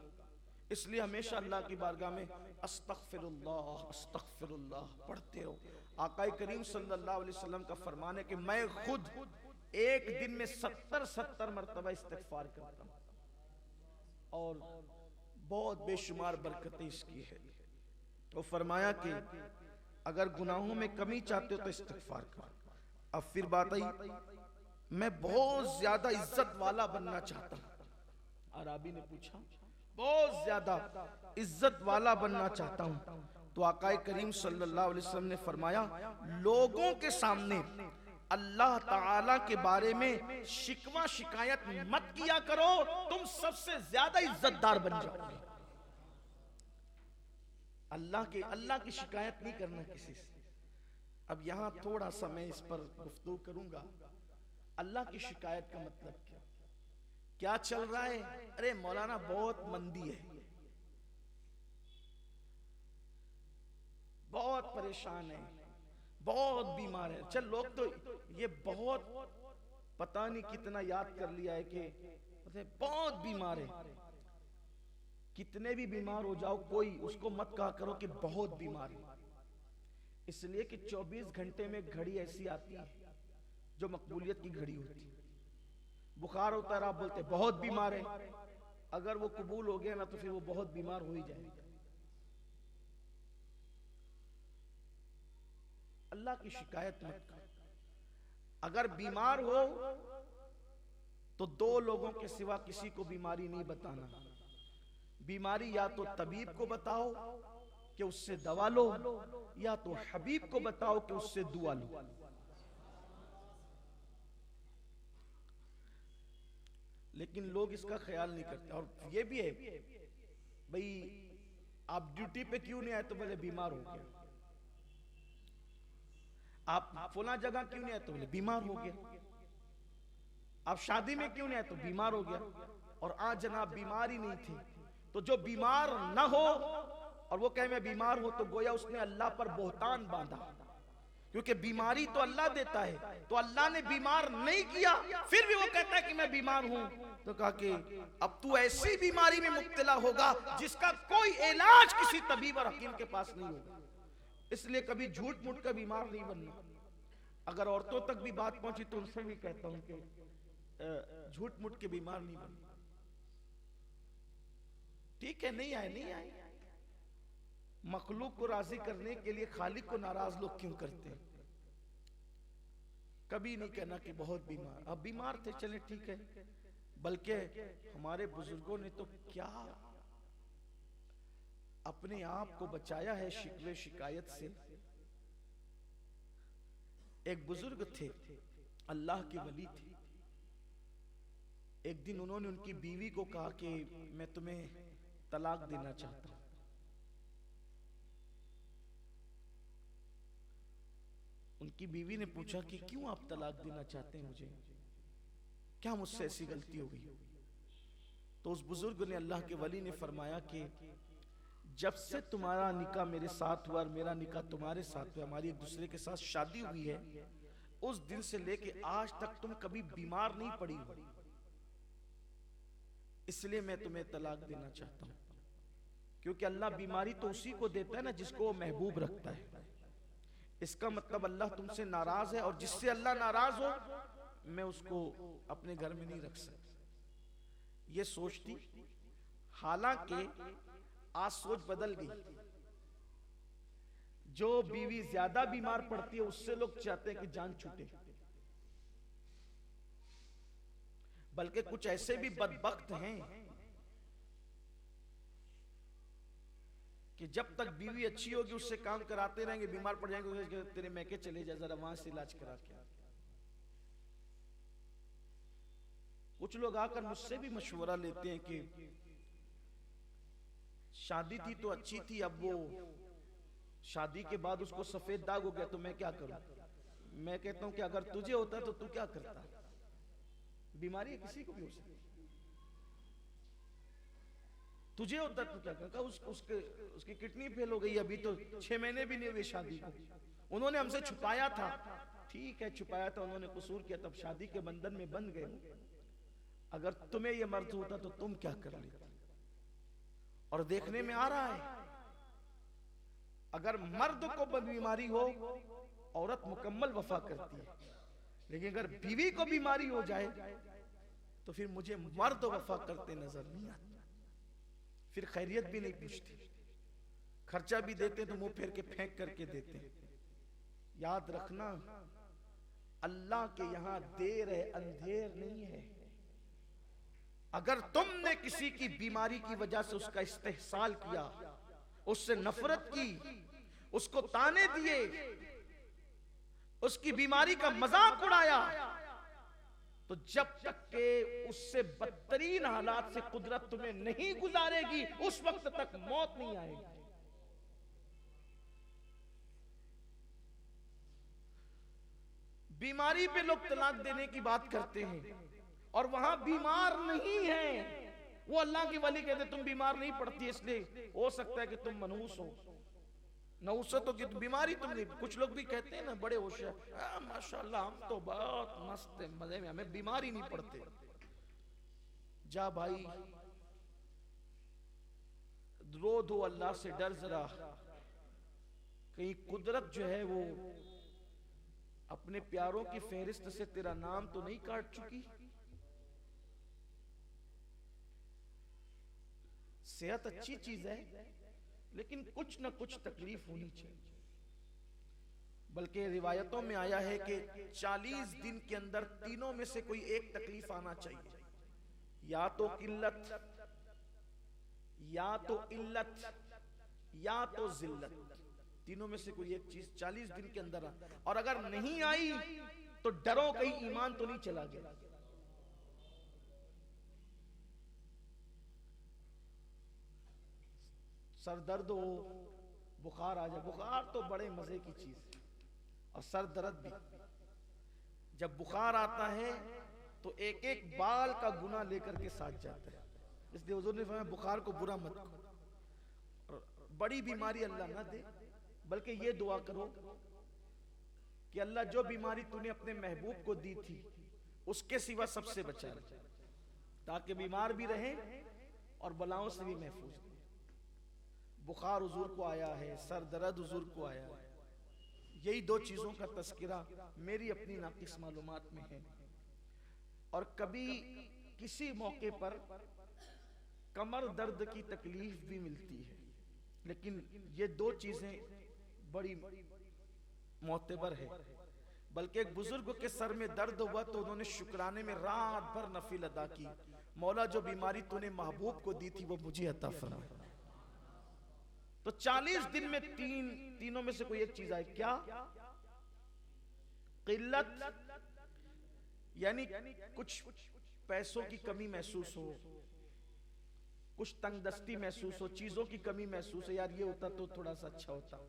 इसलिए हमेशा अल्लाह की बारगाह में अस्तगफिरुल्लाह अस्तगफिरुल्लाह पढ़ते रहो। आका करीम सल्लल्लाहु अलैहि वसल्लम का फरमान है कि मैं खुद एक दिन में 70 मरतबा इस्तिगफार करता हूँ, और बहुत बेशुमार बरकतें इसकी है। तो फरमाया कि अगर गुनाहों में कमी चाहते हो तो इस्तिगफार करो। अब फिर बात आई, मैं बहुत ज्यादा इज्जत वाला बनना चाहता हूँ। अराबी ने पूछा, बहुत ज्यादा इज्जत वाला बनना चाहता हूँ, तो आका करीम सल्लल्लाहु अलैहि वसल्लम ने फरमाया लोगों के सामने अल्लाह ताला के बारे में शिकवा शिकायत मत किया करो, तुम सबसे ज्यादा इज्जतदार बन जाओगे। अल्लाह की शिकायत नहीं करना किसी से। अब यहां थोड़ा सा मैं इस पर गुफ्तगू करूंगा। अल्लाह की शिकायत का मतलब क्या चल रहा है? अरे मौलाना बहुत मंदी है, बहुत परेशान है, बहुत बीमार है। चल लोग तो ये बहुत पता नहीं कितना याद कर लिया है कि बहुत बीमार है। कितने भी बीमार हो जाओ, कोई उसको मत कहा करो कि बहुत बीमार है, इसलिए कि 24 घंटे में घड़ी ऐसी आती है जो मकबूलियत की घड़ी होती है। बुखार होता है, आप बोलते बहुत बीमार है, अगर वो कबूल हो गया ना तो फिर वो बहुत बीमार हो ही जाएगा। अल्लाह की शिकायत मत करो। अगर बीमार हो तो 2 लोगों के सिवा किसी को बीमारी नहीं बताना। बीमारी या तो तबीब को बताओ कि उससे दवा लो, या तो हबीब को बताओ कि उससे दुआ लो। लेकिन लोग इसका ख्याल नहीं करते। और ये भी है भाई, आप ड्यूटी पे क्यों नहीं आए? तो बोले बीमार हो गया। आप फला जगह क्यों नहीं आए? तो बोले बीमार हो गया। आप शादी में क्यों नहीं आए? तो बीमार हो गया। और आज जनाब बीमार ही नहीं थे। तो जो बीमार ना हो और वो कहे मैं बीमार हूं, तो गोया उसने अल्लाह पर बोहतान बांधा, क्योंकि बीमारी तो अल्लाह देता है। तो अल्लाह ने बीमार नहीं किया, फिर भी वो कहता है कि मैं बीमार हूं। तो कहा कि अब तू ऐसी बीमारी में मुब्तला होगा जिसका कोई इलाज किसी तबीब और हकीम के पास नहीं होगा। इसलिए कभी झूठ मूठ का बीमार नहीं बनना। अगर औरतों तक भी बात पहुंची तो उनसे भी कहता हूं कि झूठ मूठ के बीमार नहीं बनना। ठीक है, नहीं आए। मखलूक को राजी करने के लिए खालिक को नाराज लोग क्यों करते हैं? कभी नहीं कहना कि बहुत बीमार। अब बीमार थे, चले ठीक है। बल्कि हमारे बुजुर्गों ने तो क्या अपने आप को बचाया है शिकवे शिकायत से। एक बुजुर्ग थे, अल्लाह के वली थे। एक दिन उन्होंने उनकी बीवी को कहा कि मैं तुम्हें तलाक देना चाहता हूं। उनकी बीवी ने पूछा कि क्यों आप तलाक देना चाहते हैं मुझे? क्या मुझसे ऐसी गलती हो गई? तो उस बुजुर्ग ने, अल्लाह के वली ने फरमाया कि जब से तुम्हारा निकाह मेरे साथ हुआ और मेरा निकाह तुम्हारे साथ हुआ, हमारी एक दूसरे के साथ शादी हुई है, उस दिन से लेके आज तक तुम कभी बीमार नहीं पड़ी हो, इसलिए मैं तुम्हें तलाक देना चाहता हूं। क्योंकि अल्लाह बीमारी तो उसी को देता है ना जिसको वो महबूब रखता है। इसका मतलब अल्लाह तुमसे नाराज है, और जिससे अल्लाह नाराज हो मैं उसको अपने घर में नहीं रख सकता। ये सोचती, हालांकि आज सोच बदल गई। जो बीवी ज्यादा बीमार पड़ती है उससे लोग चाहते हैं कि जान छूटे। बल्कि कुछ ऐसे भी बदबख्त हैं कि जब तक बीवी अच्छी होगी उससे काम कराते रहेंगे, बीमार पड़ जाएंगे, तेरे मैके चले जा, जरा वहां से इलाज करा के। कुछ लोग आकर मुझसे भी मशवरा लेते हैं कि शादी थी तो अच्छी थी, अब वो शादी के बाद उसको सफेद दाग हो गया तो मैं क्या करूं। मैं कहता हूं कि अगर तुझे होता तो तू क्या करता। बीमारी किसी को भी हो सकती, तुझे होता तो क्या करता। उसकी किडनी फेल हो गई, अभी तो 6 महीने भी नहीं हुए शादी को। उन्होंने हमसे छुपाया था, ठीक है छुपाया था, उन्होंने कसूर किया, तब शादी के बंधन में बंध गए। अगर तुम्हें यह मर्द होता तो तुम क्या कर लेते। और देखने में आ रहा है, अगर मर्द को बीमारी हो औरत मुकम्मल वफा करती है, लेकिन अगर बीवी को बीमारी हो जाए तो फिर मुझे मर्द वफा करते नजर नहीं आते। फिर खैरियत भी नहीं पूछती, खर्चा भी देते तो मुंह फेर के फेंक करके देते। याद रखना, अल्लाह के यहां देर है, अंधेर नहीं है। अगर तुमने किसी की बीमारी की वजह से उसका इस्तेहसाल किया, उससे नफरत की, उसको ताने दिए, उसकी बीमारी का मजाक उड़ाया, तो जब तक के उससे बदतरीन हालात से कुदरत तुम्हें नहीं गुजारेगी उस वक्त तक मौत नहीं आएगी। बीमारी पे लोग तलाक देने की बात करते हैं और वहां बीमार नहीं है। वो अल्लाह की वली कहते तुम बीमार नहीं पड़ती, इसलिए हो सकता है कि तुम मनहूस हो, नहुसत हो कि बीमारी तुम नहीं। कुछ लोग भी कहते हैं ना बड़े होशियार, माशाल्लाह हम तो बहुत मस्त है, मजे में, हमें बीमारी नहीं पड़ते। जा भाई, रो दो, अल्लाह से डर जरा, कहीं कुदरत जो है वो अपने प्यारों की फहरिस्त से तेरा नाम तो नहीं काट चुकी। सेहत अच्छी चीज है, लेकिन कुछ न कुछ तकलीफ होनी चाहिए। बल्कि रिवायतों में आया है कि 40 दिन के अंदर तीनों में से कोई एक तकलीफ आना चाहिए, या तो किल्लत, या तो इल्लत, या तो जिल्लत। तीनों में से कोई एक चीज 40 दिन के अंदर और अगर नहीं आई तो डरो कहीं ईमान तो नहीं चला गया। सर दर्द हो, बुखार आ जाए, बुखार तो बड़े मजे की चीज है, और सर दर्द भी। जब बुखार आता है तो एक एक बाल का गुना लेकर के साथ जाता है, इसलिए हुजूर ने फरमाया बुखार को बुरा मत करो। और बड़ी बीमारी अल्लाह ना दे, बल्कि ये दुआ करो कि अल्लाह जो बीमारी तूने अपने महबूब को दी थी उसके सिवा सबसे बचा ले, ताकि बीमार भी रहे और बलाओं से भी महफूज रहे। बुखार हुजूर को आया है, सर दर्द हुजूर को आया है, यही दो चीजों का तस्करा मेरी अपनी नाकिस मालूमात में है। और कभी किसी मौके पर कमर दर्द की तकलीफ भी मिलती है, लेकिन ये दो चीजें बड़ी मोतबर है। बल्कि एक बुजुर्ग के सर में दर्द हुआ तो उन्होंने शुक्राने में रात भर नफिल अदा की, मौला जो बीमारी तूने महबूब को दी थी वो मुझे अता फरमा। तो 40 दिन में तीनों में से कोई एक चीज आए, क्या? किल्लत, यानी कुछ पैसों की कमी महसूस हो, कुछ तंगदस्ती महसूस हो, चीजों की कमी महसूस है, यार ये होता तो थोड़ा सा अच्छा होता,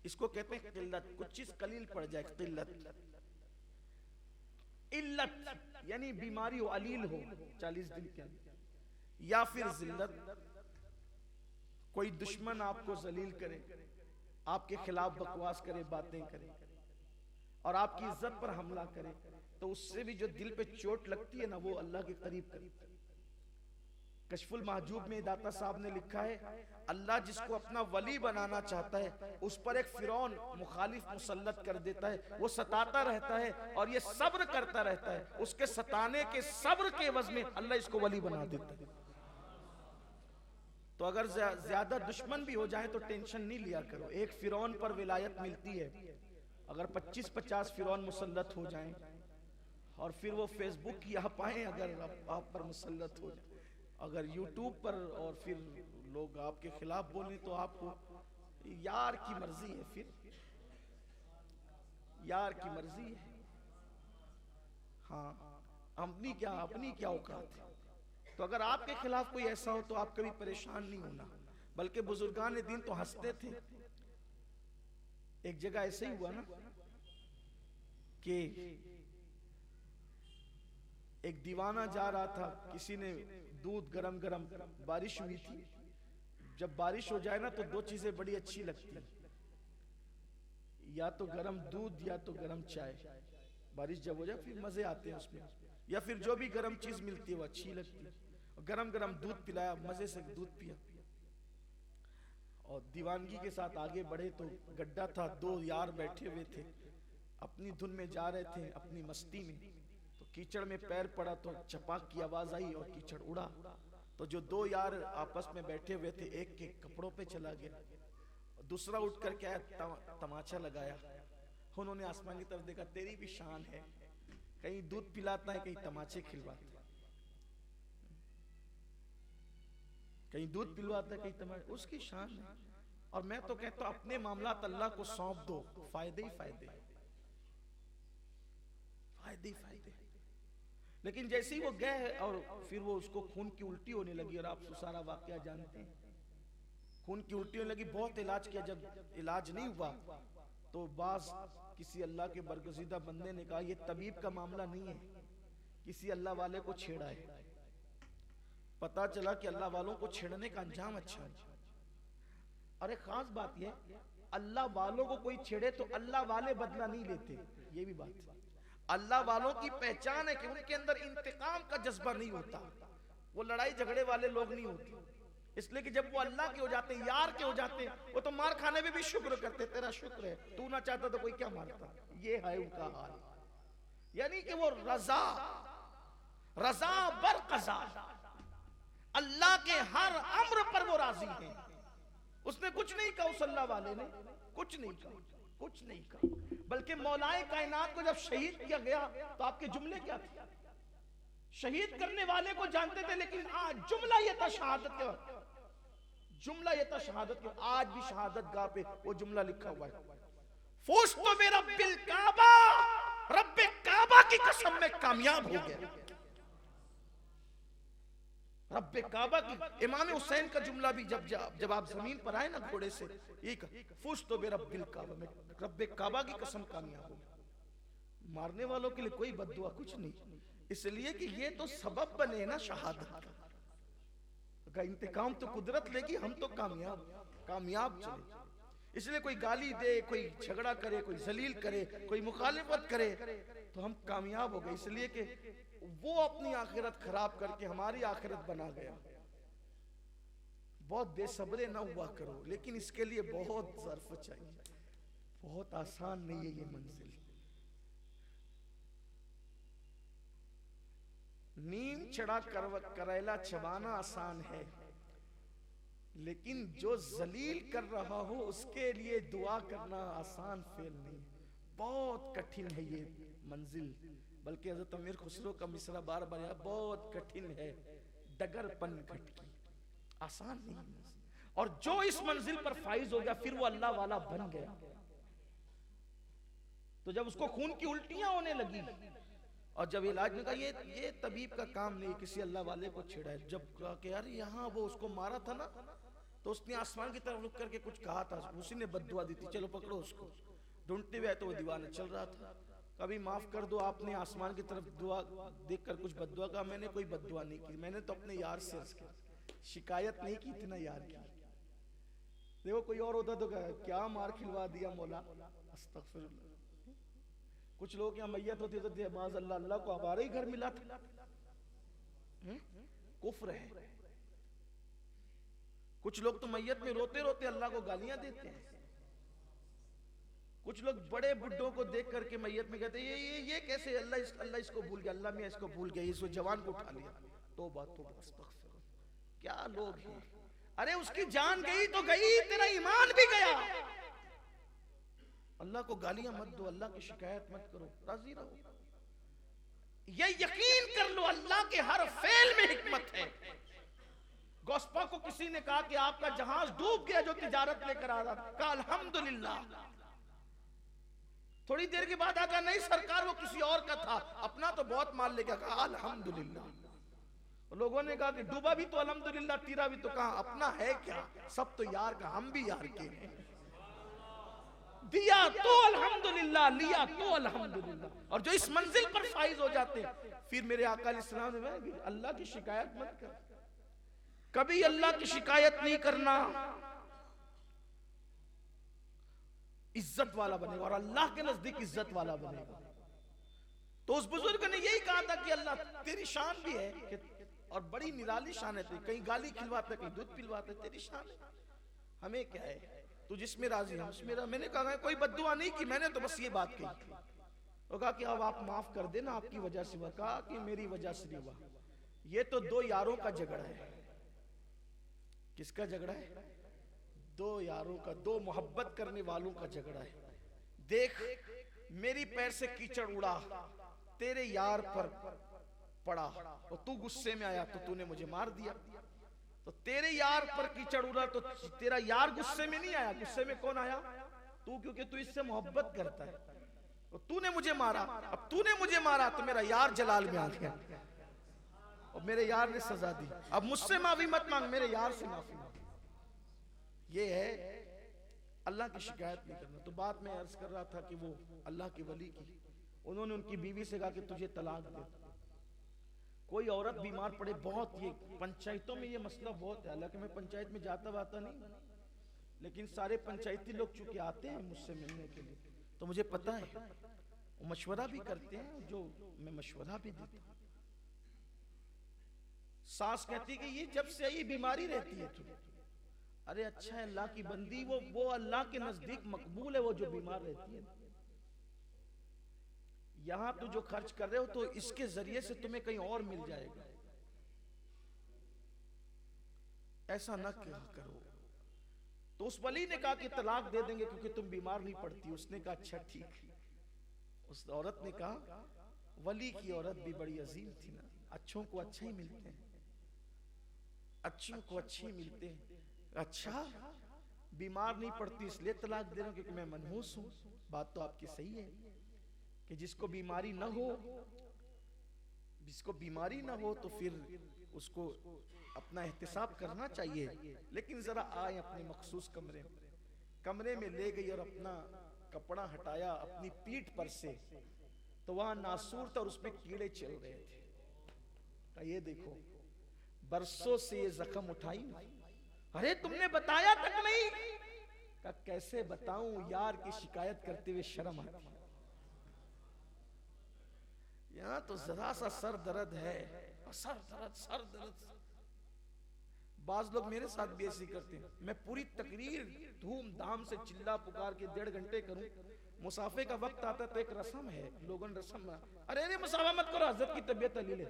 इसको कहते हैं किल्लत। कुछ चीज कलील पड़ जाए, किल्लत। इल्लत यानी बीमारी हो, अलील हो 40 दिन के अंदर, या फिर जिल्लत, कोई दुश्मन आपको जलील करे, आपके खिलाफ बकवास करे, बातें करे, और आपकी इज्जत पर हमला करे, तो उससे भी जो दिल पे चोट लगती है ना, वो अल्लाह के करीब करती है। कशफुल महजूब में दाता साहब ने लिखा है, अल्लाह जिसको अपना वली बनाना चाहता है उस पर एक फिरौन मुखालिफ मुसल्लत कर देता है, वो सताता रहता है और ये सब्र करता रहता है, उसके सताने के सब्र के एवज में अल्लाह इसको वली बना देता है। तो अगर ज्यादा दुश्मन भी हो जाए तो टेंशन नहीं लिया करो, एक फिरौन पर विलायत मिलती है। अगर 25-50 फिरौन मुसल्लत हो जाएं और फिर वो फेसबुक की आप आए, अगर आप पर मुसल्लत हो जाए, अगर यूट्यूब पर, और फिर लोग आपके खिलाफ बोलें, तो आपको यार की मर्जी है, फिर यार की मर्जी है। हाँ, अपनी क्या औकात है। तो अगर आपके खिलाफ कोई ऐसा हो तो आप कभी परेशान नहीं होना, बल्कि बुजुर्गान दिन तो हंसते थे। एक जगह ऐसे ही हुआ ना कि एक दीवाना जा रहा था, किसी ने दूध गरम गरम, बारिश हुई थी। जब बारिश हो जाए ना तो दो चीजें बड़ी अच्छी लगती हैं, या तो गरम दूध या तो गरम चाय। बारिश जब हो जाए फिर मजे आते हैं उसमें, या फिर जो भी गरम चीज मिलती है वो अच्छी लगती है। गरम गरम दूध पिलाया, मजे से दूध पिया और दीवानगी के साथ आगे बढ़े। तो गड्ढा था, दो यार बैठे हुए थे, अपनी धुन में जा रहे थे, अपनी मस्ती में। तो कीचड़ में पैर पड़ा तो चपाक की आवाज आई और कीचड़ उड़ा। तो जो दो यार आपस में बैठे हुए थे, एक के कपड़ों पे चला गया, दूसरा उठ करके आया, तमाचा लगाया। उन्होंने आसमान की तरफ देखा, तेरी भी शान है, कहीं दूध पिलाता है, कहीं तमाचे खिलवाता है, कहीं दूध पिलवाता है, कहीं तमाचे, उसकी शान है। और मैं तो कहता हूं अपने मामलात अल्लाह को सौंप दो, फायदे ही फायदे, फायदे ही फायदे। लेकिन जैसे ही वो गए और फिर वो उसको खून की उल्टी होने लगी, और आप सारा वाकया जानते हैं, खून की उल्टी होने लगी। बहुत इलाज किया, जब इलाज नहीं हुआ तो बाज किसी अल्लाह के बरगुज़ीदा बंदे ने कहा, ये तबीब का मामला नहीं है, किसी अल्लाह वाले को छेड़ा है। पता चला कि अल्लाह वालों को छेड़ने का अंजाम अच्छा है। और एक खास बात यह, अल्लाह वालों को कोई छेड़े तो अल्लाह वाले बदला नहीं लेते, ये भी बात है। अल्लाह वालों की पहचान है कि उनके अंदर इंतकाम का जज्बा नहीं होता, वो लड़ाई झगड़े वाले लोग नहीं होते। इसलिए कि जब वो अल्लाह के हो जाते, यार के हो जाते, वो तो मार खाने में भी शुक्र करते, तेरा शुक्र है, तू ना चाहता तो कोई क्या मारता। ये है उनका हाल, यानी कि वो रजा बर कज़ा, अल्लाह के हर अम्र पर वो राजी हैं। उसने कुछ नहीं कहा, उस अल्लाह वाले ने कुछ नहीं कहा, कुछ नहीं कहा। बल्कि मौलाए कायनात को जब शहीद किया गया तो आपके जुमले क्या थे? शहीद करने वाले को जानते थे, लेकिन आज जुमला ये था शहादत के, जुमला ये था शहादत के। आज भी शहादत गाह पे वो जुमला लिखा हुआ है, फुज़्तु बिरब्बिल काबा, रब्बे काबा की कसम में कामयाब हो गया। रब्बे काबा की, इमाम हुसैन का जुमला भी जब आप जमीन पर आए ना घोड़े से, एक फुज़्तु बिरब्बिल काबा में, रब्बे काबा की कसम कामयाब हो गया। मारने वालों के लिए कोई बद्दुआ कुछ नहीं, इसलिए कि ये तो सबब बने ना शहादत का इंतकाम तो कुदरत लेगी, हम तो कामयाब चले। इसलिए कोई गाली दे, कोई झगड़ा करे, कोई जलील करे, कोई मुखालिफत करे, तो हम कामयाब हो गए। इसलिए कि वो अपनी आखिरत खराब करके हमारी आखिरत बना गया। बहुत बेसब्रे ना हुआ करो, लेकिन इसके लिए बहुत ज़र्फ चाहिए, बहुत आसान नहीं है ये मंजिल। नीम चढ़ा करेला चबाना आसान है, लेकिन जो जलील कर रहा हो उसके लिए दुआ करना आसान फेल नहीं, बहुत कठिन है ये मंजिल। बल्कि हज़रत अमीर खुसरो का मिसरा बार बार, बहुत कठिन है डगरपन घटकी, आसान नहीं। और जो इस मंजिल पर फाइज हो गया फिर वो अल्लाह वाला बन गया। तो जब उसको खून की उल्टियां होने लगी और जब इलाज में कहा ये तबीब का काम नहीं, किसी अल्लाह वाले को छेड़ा है, जब कहा कि यार यहाँ वो उसको मारा था ना, तो उसने आसमान की तरफ रुक करके कुछ कहा था, उसी ने बद्दुआ दी थी, चलो पकड़ो उसको। ढूंढते हुए तो वो दीवाना चल रहा था, कभी माफ कर दो, आपने आसमान की तरफ दुआ देखकर कुछ बद्दुआ कहा, मैंने कोई बद्दुआ नहीं की, मैंने तो अपने यार से शिकायत नहीं की, इतना यार की। देखो कोई और होता तो क्या मार खिलवा दिया मौला, अस्तगफिरुल्लाह। कुछ लोग यहाँ मैयत होती है तो माज़अल्लाह अल्लाह को हमारे ही घर मिला था, कुफ्र है। कुछ लोग तो मैयत में रोते रोते अल्लाह को गालियां देते हैं। कुछ लोग बड़े बुड्ढों को देख करके मैयत में कहते हैं ये कैसे, अल्लाह इसको भूल गया, अल्लाह मियां इसको भूल गया, इसको जवान को उठा लिया। तो क्या लोग हैं। अरे उसकी जान गई तो गई, तेरा ईमान भी गया। अल्लाह को गालियां मत दो, अल्लाह की शिकायत मत करो, राजी रहो। ये यकीन कर लो अल्लाह के हर फेल में हिकमत है। गौस्पा को किसी ने कहा कि आपका जहाज डूब गया जो तिजारत लेकर आ रहा था, कहा अल्हम्दुलिल्लाह। थोड़ी देर के बाद आका नहीं सरकार वो किसी और का था, अपना तो बहुत माल लेकर, कहा अल्हम्दुलिल्लाह। लोगों ने कहा कि डूबा भी तो अल्हम्दुलिल्लाह, तीरा भी तो, कहा अपना है क्या, सब तो यार का, हम भी यार के हैं। दिया तो अल्हम्दुलिल्लाह, लिया तो अल्हम्दुलिल्लाह। और जो इस मंजिल पर फाइज हो जाते हैं, फिर मेरे आका अलैहिस्सलाम ने अल्लाह की शिकायत मत कर, कभी अल्लाह की शिकायत नहीं करना। इज्जत वाला बनेगा और अल्लाह के नजदीक इज्जत वाला बनेगा। तो उस बुजुर्ग ने यही कहा था कि अल्लाह तेरी शान भी है कि, और बड़ी निराली शान है, कहीं गाली खिलवाता, कहीं दूध पिलवाता, तेरी शान है, हमें क्या है, तू जिसमें राजी हम उसमें। मैंने कहा कोई बद्दुआ नहीं की, मैंने तो बस ये बात कही। तो कहा कि अब आप माफ कर देना, आपकी वजह से हुआ। कहा कि मेरी वजह से नहीं हुआ, ये तो दो यारों का झगड़ा है। किसका झगड़ा है? दो यारों का, दो मोहब्बत करने वालों का झगड़ा है। देख मेरी पैर से कीचड़ उड़ा, तेरे यार पर पड़ा और तू गुस्से में आया तो तूने मुझे मार दिया। तो तेरे यार पर कीचड़ उड़ा तो तेरा यार गुस्से में नहीं आया, गुस्से में कौन आया? तू, क्योंकि तू इससे मोहब्बत करता है। तो तूने मुझे मारा, अब तूने मुझे मारा तो मेरा यार जलाल में आ गया और मेरे यार ने सजा दी। अब मुझसे माफी मत मांग, मेरे यार से माफी मांग। ये है अल्लाह की शिकायत नहीं करना। तो बात में अर्ज कर रहा था कि वो अल्लाह के वली की, उन्होंने उनकी बीवी से कहा कि तुझे तलाक दे। कोई औरत बीमार पड़े, बहुत ये पंचायतों में ये मसला बहुत है, हालांकि मैं पंचायत में जाता वाता नहीं, लेकिन सारे पंचायती लोग चूंकि आते हैं मुझसे मिलने के लिए तो मुझे पता है, वो मशवरा भी करते हैं, जो मैं मशवरा भी देता हूँ। सास कहती कि ये जब से ये बीमारी रहती है तुझे। अरे अच्छा है अल्लाह की बंदी, वो अल्लाह के नजदीक मकबूल है, वो जो बीमार रहती है। यहां तू जो खर्च कर रहे हो तो इसके जरिए से तुम्हें कहीं और मिल जाएगा, ऐसा ना करो। तो उस वली ने कहा कि तलाक दे देंगे क्योंकि तुम बीमार नहीं पड़ती। उसने कहा अच्छा ठीक। उस औरत ने कहा, वली की औरत भी बड़ी अजीम थी ना, अच्छों को अच्छे ही मिलते हैं, अच्छों को अच्छे ही मिलते हैं। अच्छा बीमार नहीं पड़ती इसलिए तलाक दे रहा हूं क्योंकि मैं मनहूस हूं। बात तो आपकी सही है कि जिसको बीमारी ना हो, जिसको बीमारी ना हो तो फिर उसको अपना एहतिसाब करना चाहिए। लेकिन जरा आए अपने मखसूस कमरे में ले गई और अपना कपड़ा हटाया अपनी पीठ पर से, तो वहां नासूर था और उसमें कीड़े चल रहे थे। ये देखो बरसों से ये जख्म उठाई, अरे तुमने बताया तक नहीं। का कैसे बताऊं, यार की शिकायत करते हुए शर्म आती। यहां तो जरा सा सर दर्द है, सर दर्द। बाज लोग मेरे साथ भी ऐसी करते हैं। मैं पूरी तकरीर धूमधाम से चिल्ला पुकार के 1.5 घंटे करूं, मुसाफे का वक्त आता तो एक रस्म है, लोगों ने रस्म, अरे मुसाफा मत करो, हजरत की तबीयत ले ले।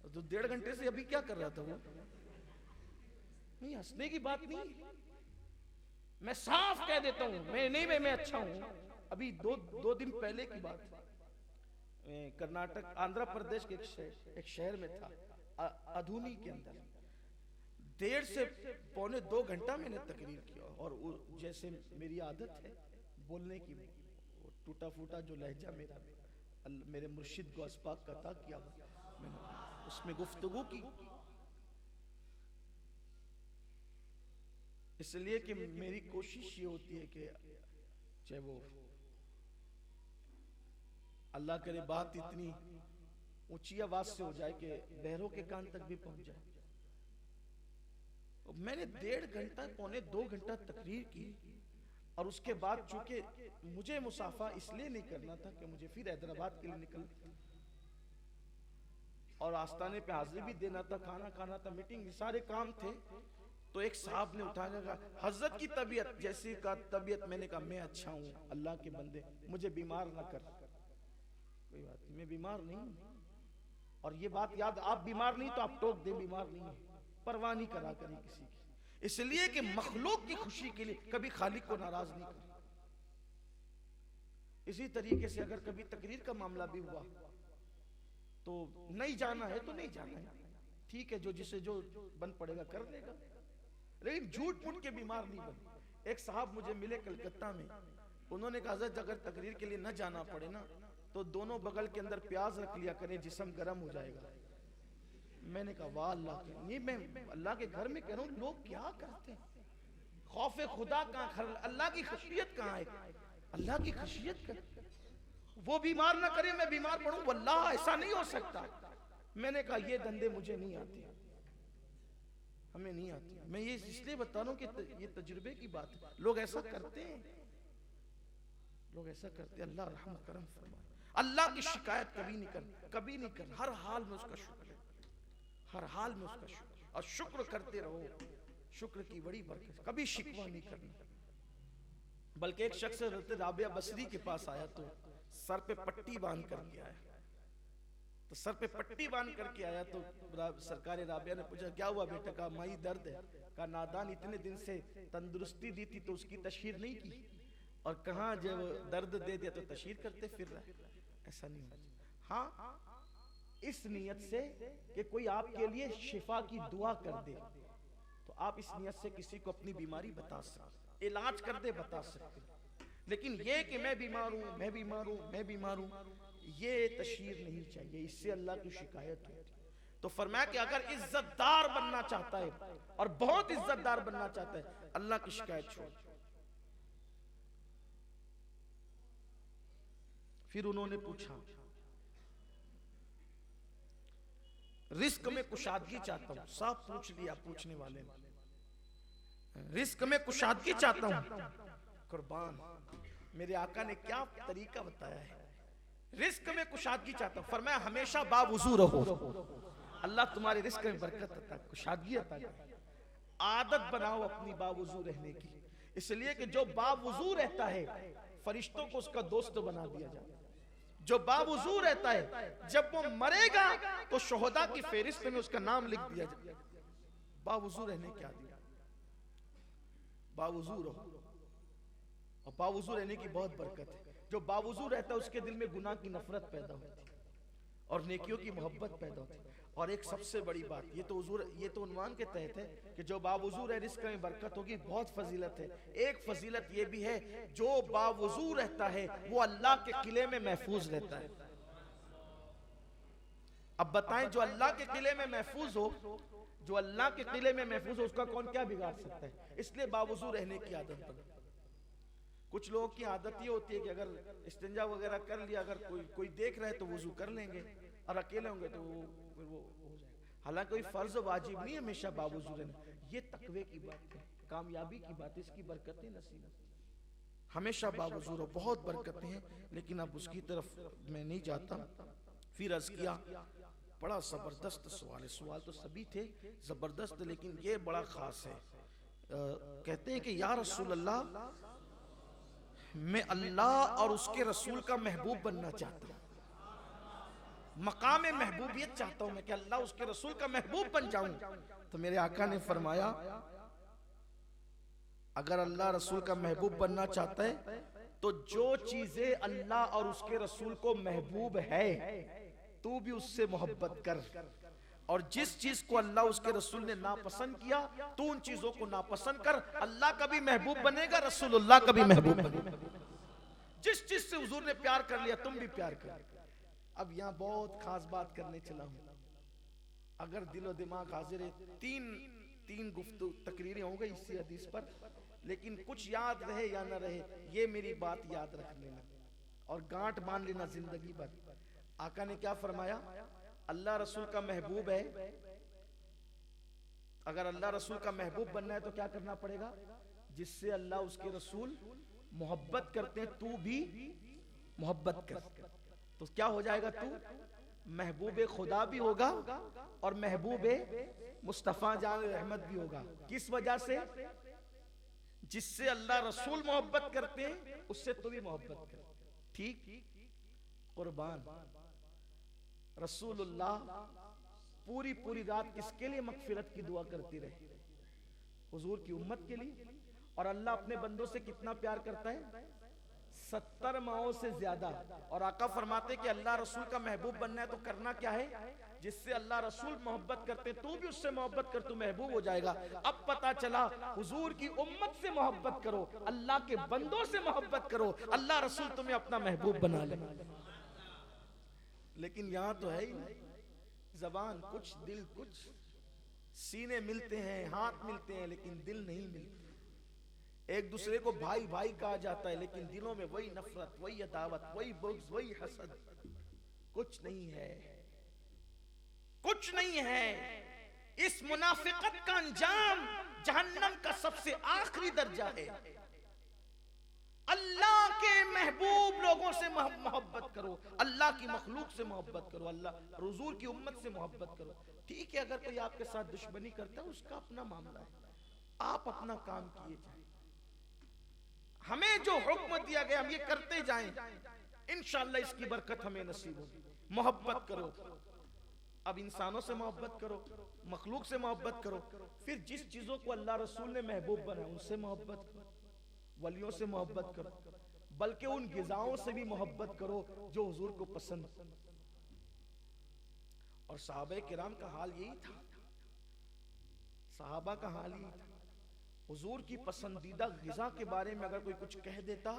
तो 1.5 घंटे से अभी क्या कर रहा था वो? नहीं, हंसने की बात नहीं, मैं साफ कह देता हूं, मैं अच्छा हूं। अभी दो दिन पहले की बात, कर्नाटक आंध्र प्रदेश के एक शहर में था, अधूनी के अंदर 1.5 से पौने 2 घंटा मैंने तकरीर किया। और जैसे मेरी आदत है बोलने की, टूटा फूटा जो लहजा मेरे मुर्शिद गौस पाक का था किया, मैंने उसमें गुफ्तगू की, इसलिए कि मेरी कोशिश ये होती है कि चाहे वो अल्लाह करे बात इतनी ऊंची आवाज से हो जाए कि बहरों के कान तक भी पहुंच जाए। मैंने 1.5 घंटा पौने 2 घंटा तकरीर की। और उसके बाद चूंकि मुझे मुसाफा इसलिए नहीं करना था कि मुझे फिर हैदराबाद के लिए निकलना और आस्थाने पे हाजिरी भी देना था, खाना खाना था, मीटिंग, सारे काम थे। तो एक साहब ने उठाने का, हजरत की तबीयत जैसी का तबीयत, मैंने कहा मैं अच्छा हूँ, अल्लाह के बंदे मुझे बीमार ना कर। कोई बात नहीं, मैं बीमार नहीं हूँ। और ये बात याद, आप बीमार नहीं तो आप टोक दे बीमार नहीं है, परवाह नहीं करा करें किसी की, इसलिए कि मखलूक की खुशी के लिए कभी खालिक को नाराज नहीं कर। इसी तरीके से अगर कभी तकरीर का मामला भी हुआ तो नहीं जाना है तो नहीं जाना है, ठीक है, जो जिसे जो बन पड़ेगा कर लेगा, लेकिन झूठ मूठ के बीमार नहीं बने। एक साहब मुझे मिले कलकत्ता में, उन्होंने कहा हज़रत अगर तकरीर के लिए न जाना पड़े ना तो दोनों बगल के अंदर प्याज रख लिया करें, जिस्म गर्म हो जाएगा। मैंने कहा वाह अल्लाह के, नहीं मैं अल्लाह के घर में कह रहा हूँ, लोग क्या करते हैं, खौफे खुदा कहाँ, अल्लाह की खशियत कहाँ है, अल्लाह की खशियत कर, वो बीमार ना करे मैं बीमार पड़ूं, वल्लाह ऐसा नहीं हो सकता। मैंने कहा ये धंधे मुझे नहीं आते, हमें नहीं आती। मैं ये इसलिए बता रहा हूँ कि ये तजुर्बे की बात है, लोग ऐसा करते हैं, लोग ऐसा करते हैं। अल्लाह रहम करम फरमाए। अल्लाह की शिकायत कभी नहीं कर, कभी नहीं कर, हर हाल में उसका शुक्र है, हर हाल में उसका शुक्र, और शुक्र करते रहो, शुक्र की बड़ी बरकत, कभी शिकवा नहीं करना। बल्कि एक शख्स राबिया बसरी के पास आया तो सर पे पट्टी बांध करके आया, तो सर पे पट्टी बांध करके आया तो सरकार राबिया ने पूछा क्या हुआ बेटा, का माई दर्द है, का नादान इतने दिन से तंदुरुस्ती दी थी तो उसकी तशहीर नहीं की, और कहाँ जब दर्द दे दिया तो तशहीर करते फिर रहा। ऐसा नहीं होना चाहिए। हाँ, इस नियत से कि कोई आपके लिए शिफा की दुआ कर दे तो आप इस नियत से किसी को अपनी बीमारी बता सकते, इलाज कर दे बता सकते, लेकिन ये कि मैं बीमार हूं, मैं बीमार हूं, मैं बीमार हूं, ये तशहीर नहीं चाहिए, इससे अल्लाह की शिकायत होती। तो फरमाया कि अगर इज्जतदार बनना चाहता है और बहुत इज्जतदार बनना चाहता है, अल्लाह की शिकायत छोड़। फिर उन्होंने पूछा रिस्क में कुशादगी चाहता हूं, साफ पूछ लिया पूछने वाले ने, रिस्क में कुशादगी चाहता हूं। कुर्बान, मेरे आका ने क्या तरीका बताया है, रिस्क में कुशादगी चाहता हूं। फरमाया हमेशा बावुजू रहो, अल्लाह तुम्हारे रिस्क में बरकत अता, कुशादगी अता करे। आदत बनाओ अपनी बावुजू रहने की, इसलिए कि जो बावुजू रहता है फरिश्तों को उसका दोस्त बना दिया जाए। जो बावुजू रहता है जब वो मरेगा तो शोहदा की फेरिस्त में उसका नाम लिख दिया जाए। बावुजू रहने क्या दिया, बावुजू रहो, और बावुजू रहने की बहुत बरकत है। जो बावुजू रहता है उसके दिल में गुनाह की नफरत पैदा होती है और नेकियों की मोहब्बत पैदा होती है। और एक सबसे बड़ी बात, ये तो उन्वान के तहत है कि जो बावुजू रहे रिस्क में बरकत होगी, बहुत फजीलत है। एक फजीलत ये भी है, जो बावुजू रहता है वो अल्लाह के किले में महफूज रहता है। अब बताएं, जो अल्लाह के किले में महफूज हो, जो अल्लाह के किले में महफूज हो, उसका कौन क्या बिगाड़ सकता है। इसलिए बावुजू रहने की आदत बने। कुछ लोगों की आदत ये होती है कि अगर इस्तिंजा वगैरह कर लिया, अगर कोई देख रहा है तो वुजू कर लेंगे, और अकेले होंगे तो वो हो जाएगा। हालांकि कोई फर्ज वाजिब नहीं हमेशा बावुजू रहना, ये तकवे की बात है, कामयाबी की बात है, इसकी बरकतें नसीब हमेशा बावुजू रहो, बहुत बरकतें हैं। लेकिन अब उसकी तरफ मैं नहीं जाता। फिर अर्ज किया, बड़ा जबरदस्त सवाल है, सवाल तो सभी थे जबरदस्त, लेकिन ये बड़ा खास है। कहते हैं कि या रसूल अल्लाह, मैं अल्लाह और उसके रसूल का महबूब बनना चाहता हूँ, मकाम महबूबियत चाहता हूं मैं कि अल्लाह उसके रसूल का महबूब बन जाऊं। तो मेरे आका ने फरमाया, अगर अल्लाह रसूल का महबूब बनना चाहता है तो जो चीजें अल्लाह और उसके रसूल को महबूब है तू भी उससे मोहब्बत कर, और जिस चीज को अल्लाह उसके रसूल ने नापसंद किया तू उन चीजों को नापसंद कर। अल्लाह का भी महबूब बनेगा, रसूलुल्लाह का भी महबूब बनेगा। जिस चीज से हुजूर ने प्यार कर लिया तुम भी प्यार कर। अब यहाँ बहुत खास बात करने चला हूं, अगर दिलो दिमाग हाजिर है, तीन गुफ्तगू तकरीरें हो गई इसी हदीस पर, लेकिन कुछ याद रहे या ना रहे, ये मेरी बात याद रख लेना और गांठ मान लेना जिंदगी भर। आका ने क्या फरमाया, अल्लाह रसूल का महबूब है, अगर अल्लाह रसूल का महबूब बनना है तो क्या करना पड़ेगा, जिससे अल्लाह उसके रसूल मोहब्बत करते हैं, तू भी मोहब्बत कर। तो क्या हो जाएगा, तू महबूब खुदा भी होगा और महबूब मुस्तफ़ा जान रहमत भी होगा। किस वजह से? जिससे अल्लाह रसूल मोहब्बत करते हैं उससे तू भी मोहब्बत कर। ठीक? कुर्बान रसूलुल्लाह पूरी पूरी रात किसके लिए मगफिरत की दुआ करती रहे? हुजूर की उम्मत के लिए। और अल्लाह अपने बंदों से कितना प्यार करता है? 70 माओं से ज्यादा। और आका फरमाते कि अल्लाह रसूल का महबूब बनना है तो करना क्या है? जिससे अल्लाह रसूल मोहब्बत करते, तू भी उससे मोहब्बत कर, तू महबूब हो जाएगा। अब पता चला हुजूर की उम्मत से मोहब्बत करो, अल्लाह के बंदों से मोहब्बत करो, अल्लाह रसूल तुम्हें अपना महबूब बना ले। लेकिन यहां तो है ही नहीं, जबान कुछ दिल कुछ, सीने मिलते हैं, हाथ मिलते हैं, लेकिन दिल नहीं मिलते। एक दूसरे को भाई भाई कहा जाता है, लेकिन दिलों में वही नफरत, वही अदावत, वही बुग़्ज़, वही हसद। कुछ नहीं है, कुछ नहीं है। इस मुनाफिकत का अंजाम जहन्नम का सबसे आखिरी दर्जा है। अल्लाह के महबूब लोगों से मोहब्बत करो, अल्लाह की मखलूक से मोहब्बत करो, अल्लाह हुजूर की उम्मत से मोहब्बत करो। ठीक है, अगर कोई आपके साथ दुश्मनी करता है उसका अपना मामला है, आप अपना काम किए जाएं। हमें जो हुक्म दिया गया हम ये करते जाएं, इंशाअल्लाह इसकी बरकत हमें नसीब होगी। मोहब्बत करो, अब इंसानों से मोहब्बत करो, मखलूक से मोहब्बत करो, फिर जिस चीजों को अल्लाह रसूल ने महबूब बनाया उनसे मोहब्बत करो, वलियों से मोहब्बत करो, बल्कि उन गिज़ाओं से भी मोहब्बत करो जो हुजूर को पसंद। और सहाबा किराम का हाल यही था, सहाबा का हाल यही था। हुजूर की पसंदीदा गिज़ा के बारे में अगर कोई कुछ कह देता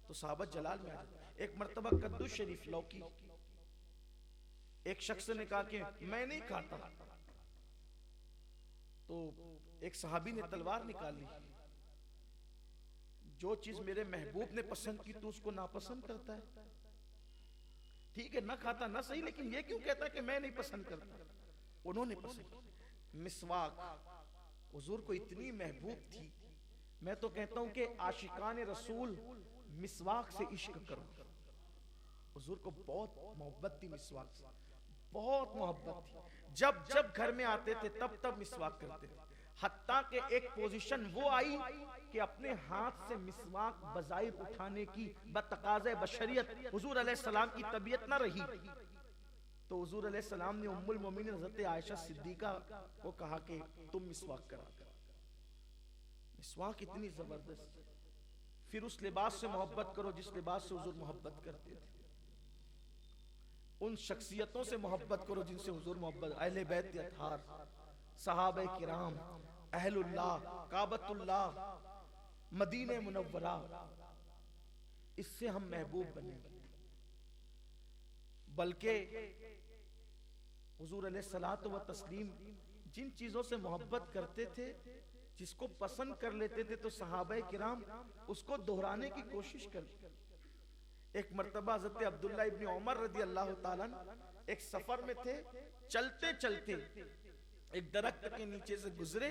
तो सहाबा जलाल में आ जाता। एक मर्तबा कद्दू शरीफ, लौकी, एक शख्स ने कहा कि मैं नहीं खाता, तो एक सहाबी ने तलवार निकाल ली, जो चीज मेरे महबूब ने पसंद की तो उसको नापसंद करता है। ठीक है, ना खाता ना सही, लेकिन ये क्यों कहता है कि मैं नहीं पसंद करता? उन्होंने पसंद की मिसवाक, हुजूर को इतनी महबूब थी। मैं तो कहता हूं कि आशिकान रसूल मिसवाक से इश्क करो। हुजूर को बहुत मोहब्बत थी मिसवाक से, बहुत मोहब्बत थी। जब जब घर में आते थे तब तब मिसवाक करते थे। हत्ता के एक पोजीशन वो आई कि अपने हाथ से मिसवाक बजाइर उठाने की बतकाज़े बशरियत हुजूर अलैहिस्सलाम की तबीयत ना रही, तो हुजूर अलैहिस्सलाम ने उम्मुल मोमिनीन हज़रत आयशा सिद्दीका को कहा कि तुम मिसवाक करा। मिसवाक इतनी जबरदस्त। फिर उस लिबास से मोहब्बत करो जिस लिबास से हुजूर मोहब्बत करते थे। उन शख्सियतों से मोहब्बत करो जिनसे हुजूर मोहब्बत, अहले बैत अतहार, सहाबे किराम, अहलुल्लाह, काबतुल्लाह, मदीने मुनव्वरा, इससे हम महबूब बनेंगे। बल्कि हुजूर अलैहिस्सलातु व तस्लीम जिन चीजों से मोहब्बत करते थे, जिसको पसंद कर लेते थे, तो सहाबे किराम उसको दोहराने की कोशिश करते। एक मर्तबा हज़रत अब्दुल्ला इब्न उमर रज़ी अल्लाह ताला एक सफर में थे, चलते चलते एक दरख्त के नीचे से गुजरे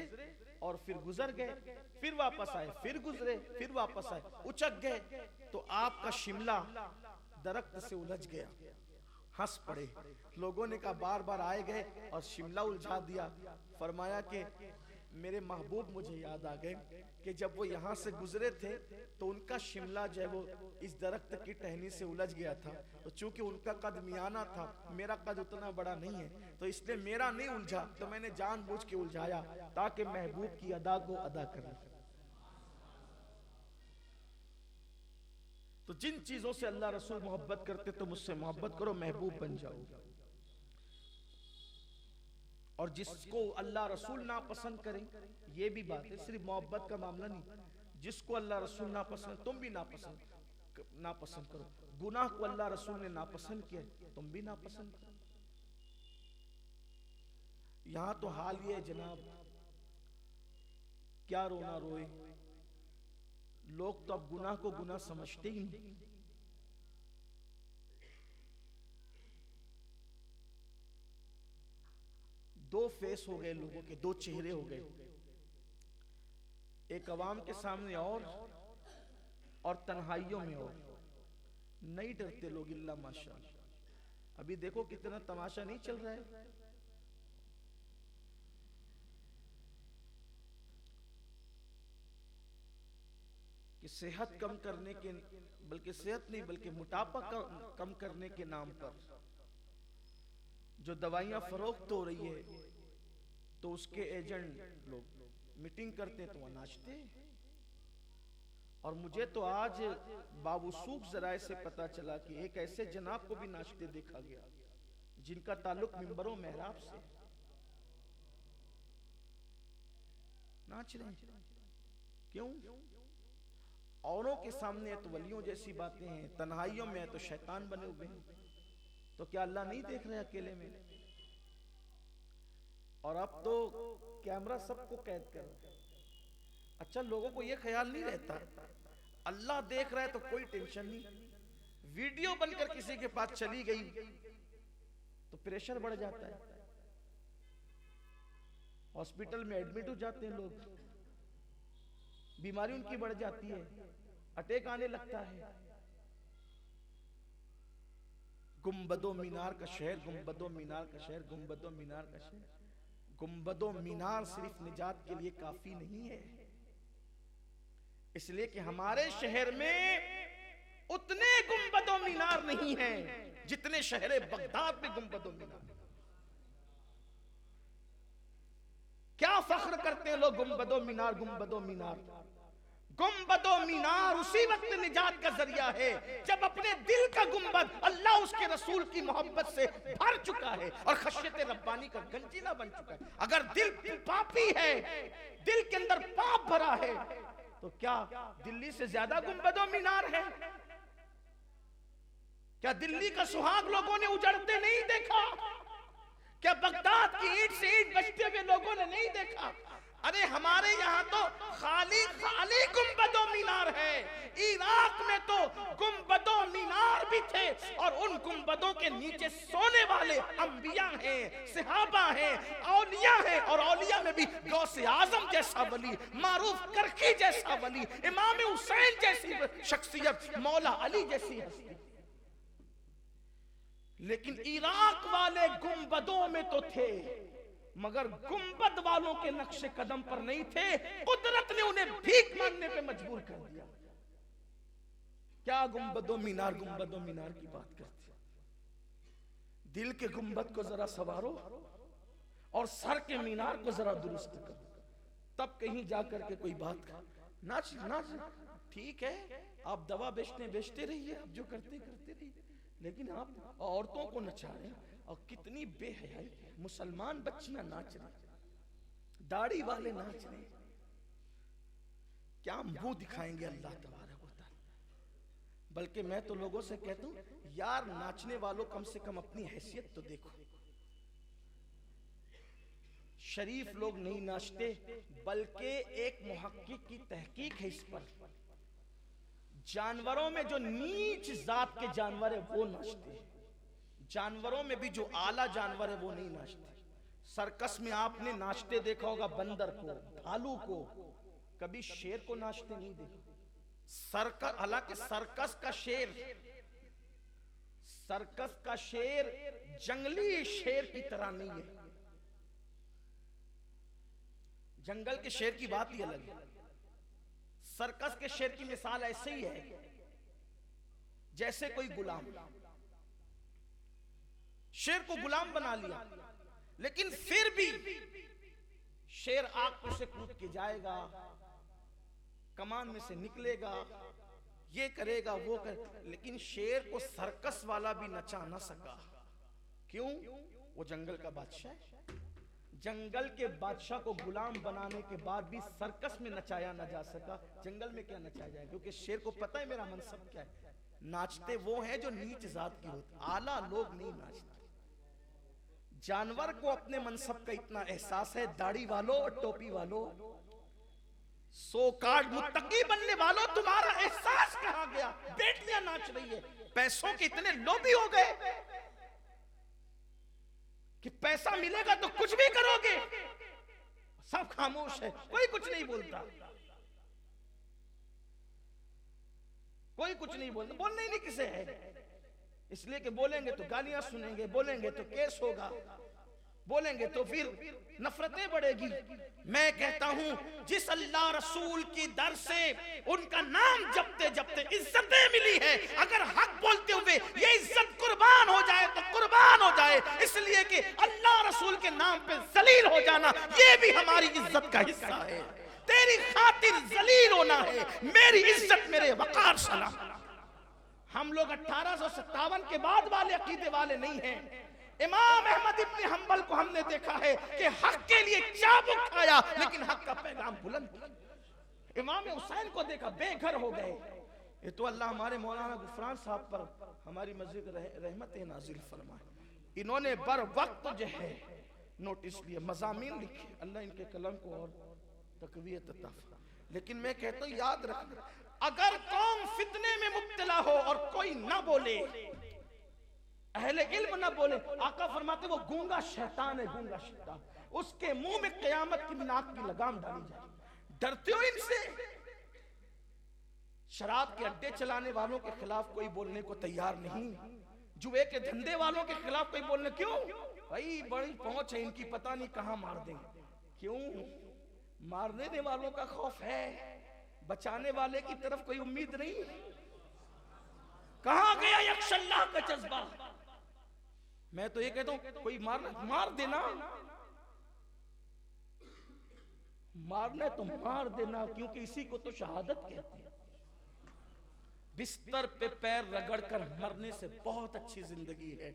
और फिर गुजर गए, फिर वापस आए, फिर गुजरे, फिर वापस आए, उचक गए तो आपका शिमला दरख्त से उलझ गया। हंस पड़े। लोगों ने कहा बार बार आए गए और शिमला उलझा दिया। फरमाया कि मेरे महबूब मुझे याद आ गए कि जब वो यहाँ से गुजरे थे तो उनका शिमला जो है वो इस दरख्त की टहनी से उलझ गया था, तो चूंकि उनका कद मियाना था, मेरा कद उतना बड़ा नहीं है, तो इसलिए मेरा नहीं उलझा, तो मैंने जानबूझ के उलझाया ताकि महबूब की अदा को अदा कर। तो जिन चीजों से अल्लाह रसूल मोहब्बत करते तो मुझसे मोहब्बत करो, महबूब बन जाओ। और जिसको अल्लाह रसूल ना पसंद करें, ये भी बात है, सिर्फ मोहब्बत का मामला नहीं, जिसको अल्लाह रसूल ना पसंद तुम भी ना पसंद करो। गुनाह को अल्लाह रसूल ने नापसंद किया, तुम भी नापसंद करो। यहां तो हाल ये जनाब, क्या रोना रोए, लोग तो अब गुनाह को गुनाह समझते ही नहीं। दो फेस हो गए लोगों के, दो चेहरे हो गए। एक अवाम के सामने और तन्हाइयों में और। नहीं डरते लोग इल्ला माशाअल्लाह। अभी देखो कितना तमाशा नहीं चल रहा है। कि सेहत कम करने के, बल्कि सेहत नहीं बल्कि मोटापा कम करने के नाम पर जो दवाइयां फरोख्त हो रही है, तो उसके एजेंट लोग मीटिंग करते तो वह नाचते। और मुझे तो आज बावसूख जराए से पता चला कि एक ऐसे जनाब को भी नाचते देखा गया जिनका ताल्लुक मिंबरों मेहराब से। नाच रहे क्यों? औरों के सामने तो वलियों जैसी बातें हैं, तन्हाइयों में तो शैतान बने हुए हैं। तो क्या अल्लाह नहीं देख रहे अकेले में? और अब तो कैमरा सबको कैद कर रहा है। अच्छा, लोगों को यह ख्याल नहीं रहता अल्लाह देख रहा है तो कोई टेंशन नहीं। वीडियो बनकर किसी के पास चली गई तो प्रेशर बढ़ जाता है, हॉस्पिटल में एडमिट हो जाते हैं लोग, बीमारी उनकी बढ़ जाती है, अटैक आने लगता है। गुंबदो मीनार का शहर, गुंबदो मीनार का शहर, गुंबदो मीनार का शहर। गुंबदो मीनार सिर्फ निजात के लिए काफी नहीं है, इसलिए कि हमारे शहर में उतने गुंबदो मीनार नहीं हैं जितने शहर बगदाद में गुंबदो मीनार। क्या फख्र करते हैं लोग, गुंबदो मीनार, गुंबदो मीनार। गुंबदो मीनार उसी वक्त निजात का जरिया है जब अपने दिल का गुंबद अल्लाह उसके रसूल की मोहब्बत से भर चुका है और खशियत रब्बानी का गंजीला बन चुका है। अगर दिल पापी है, दिल के अंदर पाप भरा है, तो क्या दिल्ली से ज्यादा गुंबदो मीनार है? क्या दिल्ली का सुहाग लोगों ने उजड़ते नहीं देखा? क्या बगदाद की ईंट से ईंट बजते हुए लोगों ने नहीं देखा? अरे हमारे यहाँ तो खाली खाली गुंबदो मीनार है। इराक में तो गुंबदो मीनार भी थे और उन गुंबदों के नीचे सोने वाले अंबिया हैं, सहाबा हैं, औलिया हैं। और औलिया में भी गौसे आजम जैसा वली, मारूफ करकी जैसा वली, इमाम हुसैन जैसी शख्सियत, मौला अली जैसी हस्ती। लेकिन इराक वाले गुंबदों में तो थे, मगर गुंबद वालों के नक्शे कदम पर नहीं थे। कुदरत ने उन्हें भीख मांगने पे मजबूर कर दिया। क्या गुंबदो मीनार, गुंबदो मीनार की बात करते? दिल के गुंबद को जरा सवारो और सर के मीनार को जरा दुरुस्त करो, तब कहीं जाकर के कोई बात कर। नाच नाच ठीक है, आप दवा बेचते रहिए, आप जो करते रहिए, लेकिन आप औरतों को नचा रहे हैं। और कितनी बेहयाई, मुसलमान बच्चियां नाच रही, दाढ़ी वाले नाच रहे, क्या मुंह दिखाएंगे अल्लाह तबारक व तआला। बल्कि मैं तो लोगों से कहता हूं यार, नाचने वालों कम से कम अपनी हैसियत तो देखो। शरीफ लोग नहीं नाचते, बल्कि एक मुहक्किक की तहकीक है इस पर, जानवरों में जो नीच जात के जानवर है वो नाचते हैं, जानवरों में भी जो आला जानवर है वो नहीं नाचते। सर्कस में आपने नाचते देखा होगा बंदर को, भालू को, कभी शेर को नाचते नहीं देखा। सर्कस, हालांकि सर्कस का शेर जंगली शेर की तरह नहीं है। जंगल के शेर की बात ही अलग है। सर्कस के शेर की मिसाल ऐसे ही है जैसे कोई गुलाम, शेर को गुलाम बना लिया, लेकिन फिर भी शेर आग में से कूद के जाएगा, कमान में से निकलेगा, ये करेगा वो कर, लेकिन शेर को सर्कस वाला भी नचा ना सका। क्यों? वो जंगल का बादशाह है। जंगल के बादशाह को गुलाम बनाने के बाद भी सर्कस में नचाया ना जा सका, जंगल में क्या नचाया जाए? क्योंकि शेर को पता है मेरा मनसब क्या है। नाचते वो हैं जो नीच जात की होते, आला लोग नहीं नाचते। जानवर को अपने मनसब का इतना एहसास है। दाढ़ी वालों और टोपी वालों, सो कार्ड मुत्तकी बनने वालों, तुम्हारा एहसास कहां गया? बेटियां नाच रही है, पैसों के इतने लोभी हो गए कि पैसा मिलेगा तो कुछ भी करोगे। सब खामोश है, कोई कुछ नहीं बोलता। कोई कुछ नहीं बोलता, बोलना ही नहीं किसे है, इसलिए कि बोलेंगे तो गालियां सुनेंगे, बोलेंगे तो केस होगा, बोलेंगे तो फिर नफरतें बढ़ेगी। मैं कहता हूं जिस अल्लाह रसूल की दर से उनका नाम जपते जपते इज्जतें मिली है, अगर हक बोलते हुए ये इज्जत कुर्बान हो जाए तो कुर्बान हो जाए, इसलिए कि अल्लाह रसूल के नाम पे जलील हो जाना ये भी हमारी इज्जत का हिस्सा है। तेरी खातिर जलील होना है, मेरी इज्जत मेरे वकार सलाम। हम लोग 1857 के बाद वाले अकीदे वाले नहीं हैं। इमाम अहमद इब्न हंबल को हमने देखा है कि हक के लिए चाबुक खाया लेकिन हक का पैगाम बुलंद किया। इमाम हुसैन को देखा बेघर हो गए। ये तो अल्लाह हमारे मौलाना गुफरान साहब पर हमारी मस्जिद रहमतें नाजिल फरमाए। इन्होंने बर वक्त जो है नोटिस लिए, मज़ामीन लिखे, अल्लाह इनके कलम को और तकवीयत अता फरमाए। लेकिन मैं कहता हूँ याद रखना, अगर कौम फितने में मुब्तला हो और कोई ना बोले, अहले इल्म ना बोले, आका फरमाते वो गूंगा शैतान है, गूंगा शैतान, उसके मुंह में क़यामत की नाक की लगाम डाली जाए। डरते हो इनसे? शराब के अड्डे चलाने वालों के खिलाफ कोई बोलने को तैयार नहीं, जुए के धंधे वालों के खिलाफ कोई बोलने, क्यों भाई बड़ी पहुंच है इनकी, पता नहीं कहां मार देंगे। क्यों? मारने वालों का खौफ है, बचाने वाले की तरफ कोई उम्मीद नहीं। कहां गया यक्षल्लाह का जज्बा? मैं तो ये कहता हूं कोई मार देना, मारना तो मार देना, क्योंकि इसी को तो शहादत कहते हैं। बिस्तर पे पैर रगड़कर मरने से बहुत अच्छी जिंदगी है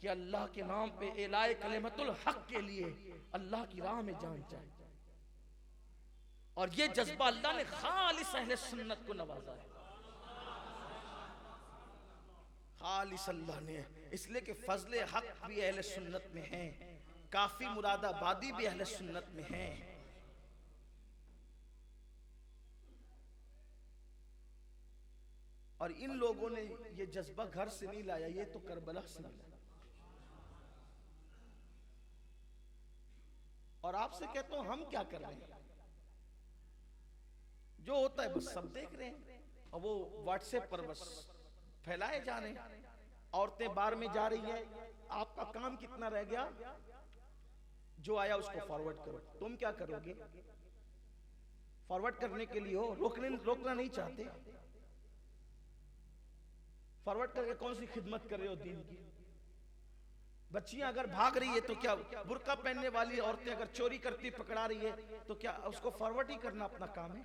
कि अल्लाह के नाम पे एलाए कलिमतुल हक के लिए अल्लाह की राह में जान जाए। और ये जज्बा अल्लाह ने खालिस अहले सुन्नत को नवाजा है, खालिस अल्लाह ने, इसलिए कि फजले हक भी अहले सुन्नत में है, काफी मुरादाबादी भी अहले सुन्नत में है। और इन लोगों ने ये जज्बा घर से नहीं लाया, ये तो करबला से लाया। और आपसे कहता हूं हम क्या कर रहे हैं? जो होता है बस सब देख रहे हैं, और वो व्हाट्सएप पर बस फैलाए जा रहे हैं। औरतें बार में जा रही है, आपका काम कितना रह गया? जो आया उसको फॉरवर्ड करो। तुम क्या करोगे? फॉरवर्ड करने के लिए हो, रोकना नहीं चाहते। फॉरवर्ड करके कौन सी खिदमत कर रहे हो दीन की? बच्चियां अगर भाग रही है तो क्या, बुर्का पहनने वाली औरतें अगर चोरी करती पकड़ा रही है तो क्या उसको फॉरवर्ड ही करना अपना काम है?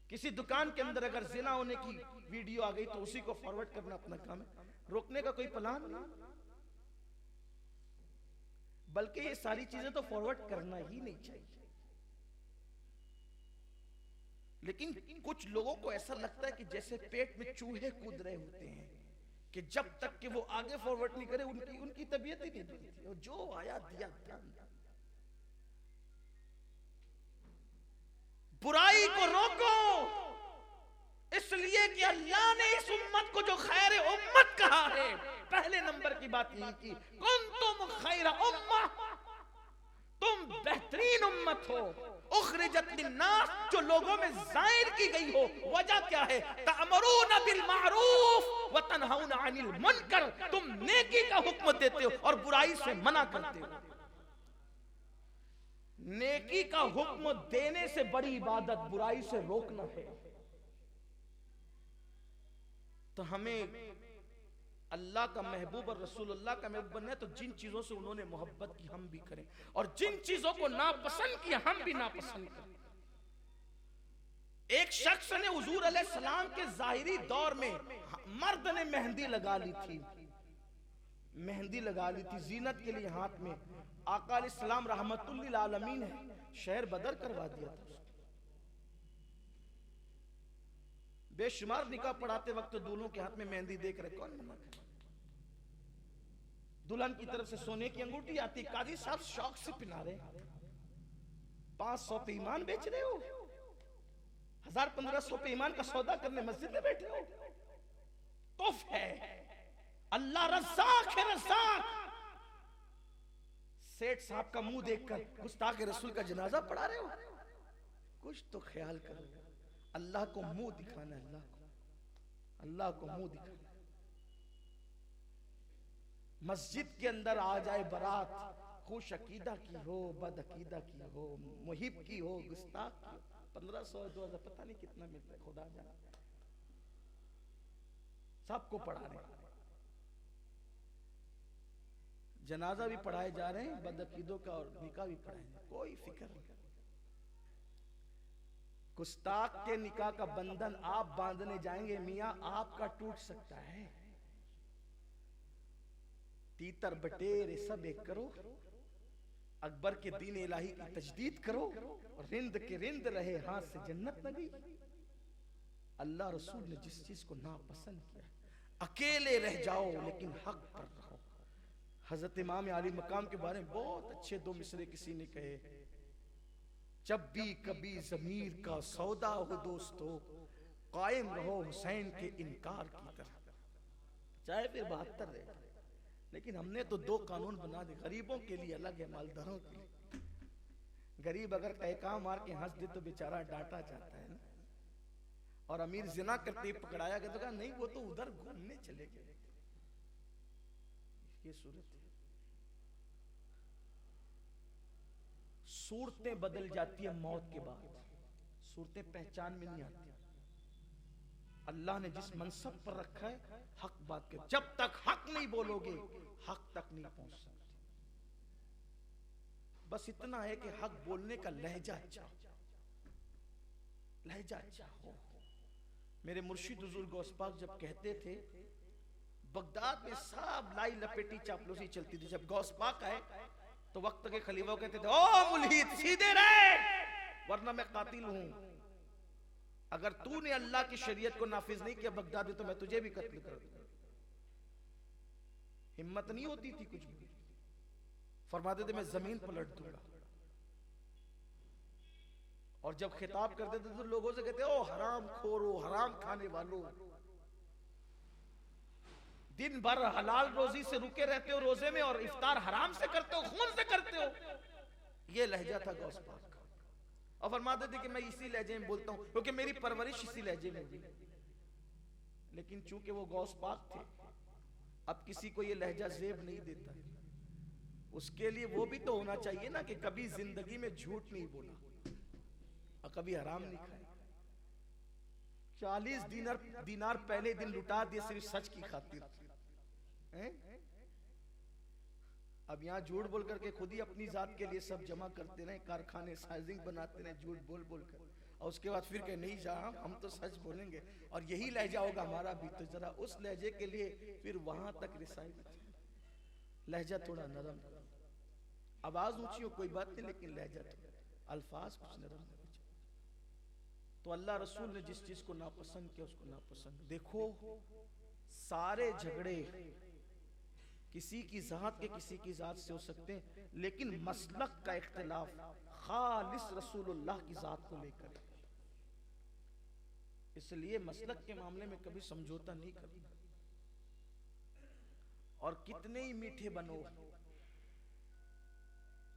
किसी दुकान के अंदर अगर जिना होने की वीडियो आ गई तो उसी को फॉरवर्ड करना अपना काम है? रोकने का कोई प्लान नहीं। बल्कि ये सारी चीजें तो फॉरवर्ड करना ही नहीं चाहिए। लेकिन कुछ लोगों को ऐसा लगता है कि जैसे पेट में चूहे कूद रहे होते हैं कि जब तक कि वो आगे फॉरवर्ड नहीं करे उनकी तबीयत ही नहीं बनती। जो आया दिया ध्यान। बुराई को रोको, इसलिए कि अल्लाह ने इस उम्मत को जो खैर उम्मत कहा है, पहले नंबर की बात यही की, कुंतुम खैर उम्मा, तुम बेहतरीन उम्मत हो, उखरिजत लिन्नास, जो लोगों में जाहिर की गई हो। वजह क्या है? तअमरून बिल मारूफ व तनहौन अनिल मुनकर, तुम नेकी का हुक्म देते हो और बुराई से मना करते हो। नेकी का हुक्म देने से बड़ी इबादत बुराई से रोकना है। तो हमें अल्लाह का महबूब और रसूलुल्लाह का महबूब बनना है, तो जिन चीजों से उन्होंने मोहब्बत की हम भी करें, और जिन चीजों को नापसंद किया हम भी नापसंद करें। एक शख्स ने हुजूर अलैहिस्सलाम के जाहिरी दौर में मर्द ने मेहंदी लगा ली थी, मेहंदी लगा ली थी जीनत के लिए हाथ में। आका अलैहिस्सलाम रहमतुल लिल आलमीन है, शहर बदर करवा दिया था। बेशुमार निकाह पढ़ाते वक्त दूल्हों के हाथ में मेहंदी देख रहे, कौन मना करे? दुल्हन की तरफ से सोने की अंगूठी आती, काजी साहब शौक से पिना रहे। 500 पे ईमान बेच रहे हो, 1000-1500 पे ईमान का सौदा करने मस्जिद में बैठे हो। तोफ है, अल्लाह रज़्ज़ाक़ है, रज़्ज़ाक़। सेठ साहब का मुंह देखकर गुस्ताख रसूल का जनाजा पढ़ा रहे हो। कुछ तो ख्याल करो, अल्लाह को मुंह दिखाना है। अल्लाह को अल्लाह को मुंह दिखाना। मस्जिद के अंदर आ जाए बारात, खुश अकीदा की हो, बद अकीदा की हो, मुहिब की हो, गुस्ताख की हो, 1500 2000 पता नहीं कितना मिलता है, खुदा जाने, सबको पढ़ा रहे हैं। जनाजा भी पढ़ाए जा रहे हैं, बद अकीदों का और निकाह भी पढ़ाए, कोई फिक्र नहीं। गुस्ताख के निकाह का बंधन आप बांधने जाएंगे, मियां आपका टूट सकता है। तीतर बटेरे सब एक करो, अकबर के दीन इलाही की तजदीद करो, और रिंद के रिंद रहे हाथ से जन्नत न गई। अल्लाह रसूल ने जिस चीज को नापसंद किया, अकेले रह जाओ लेकिन हक पर रहो। हजरत इमाम आली मकाम के बारे में बहुत अच्छे दो मिसरे किसी ने कहे, जब भी कभी जमीर का सौदा हो दोस्तों, कायम रहो हुसैन के इनकार की तरह, चाहे फिर 72 रहे। लेकिन हमने तो 2 कानून बना दिए, गरीबों के लिए अलग है, मालदारों के लिए। गरीब अगर कहका मार के हंस दे तो बेचारा डांटा जाता है ना, और अमीर जिना करते पकड़ाया गया तो कहा नहीं वो तो उधर घूमने चले गए। ये सूरत है। सूरतें बदल जाती है मौत के बाद, सूरतें पहचान में नहीं आती। अल्लाह ने जिस मनसब पर रखा है हक बात कर, जब तक हक नहीं बोलोगे हक तक नहीं पहुंच सकते। बस इतना है कि हक बोलने का लहजा अच्छा हो, लहजा अच्छा हो। मेरे मुर्शिद हुजूर गौस पाक जब कहते थे, बगदाद में सब लाई लपेटी चापलूसी चलती थी, जब गौस पाक आए तो वक्त के खलीफा कहते थे, ओ मुल्हिद सीधे रहे वरना मैं कातिल हूं। अगर तूने अल्लाह की शरीयत को नाफिज नहीं किया बगदाद में तो मैं तुझे भी कत्ल कर दूंगा। हिम्मत नहीं होती थी कुछ भी, फरमाते थे मैं जमीन पलट दूंगा। और जब खिताब करते थे तो लोगों से कहते ओ हराम खोरो, हराम खाने वालों, दिन भर हलाल रोजी से रुके रहते हो रोजे में और इफ्तार हराम से करते हो, खून से करते हो। ये लहजा था गौस पाक का। और फरमाते थे कि मैं इसी लहजे में बोलता हूं क्योंकि मेरी परवरिश इसी लहजे में हुई। लेकिन चूंकि वो गौस पाक थे, अब किसी को ये लहजा जेब नहीं देता, उसके लिए वो भी तो होना चाहिए ना कि कभी जिंदगी में झूठ नहीं बोला और कभी हराम नहीं खाया। 40 दिनार पहले दिन लुटा दिए सिर्फ सच की खातिर। अब यहाँ झूठ बोल करके खुद ही अपनी जात के लिए सब जमा करते रहे, कारखाने साइजिंग बनाते रहे झूठ बोल बोल कर, और उसके बाद फिर कहे नहीं जा हम तो सच बोलेंगे और यही लहजा होगा हमारा भी। तो जरा उस लहजे के लिए फिर वहां तक रिसाई, लहजा थोड़ा नरम, आवाज ऊंची हो कोई बात नहीं, लेकिन लहजा थोड़ा, अल्फाज कुछ नरम। तो अल्लाह रसूल ने जिस चीज को नापसंद किया उसको नापसंद। देखो सारे झगड़े किसी की जात के किसी की जात से हो सकते हैं, लेकिन मसलक का इख्तिलाफ खालिस रसूलुल्लाह की जात को लेकर, इसलिए मसलक के मामले में कभी समझौता नहीं करना। और कितने ही मीठे बनो,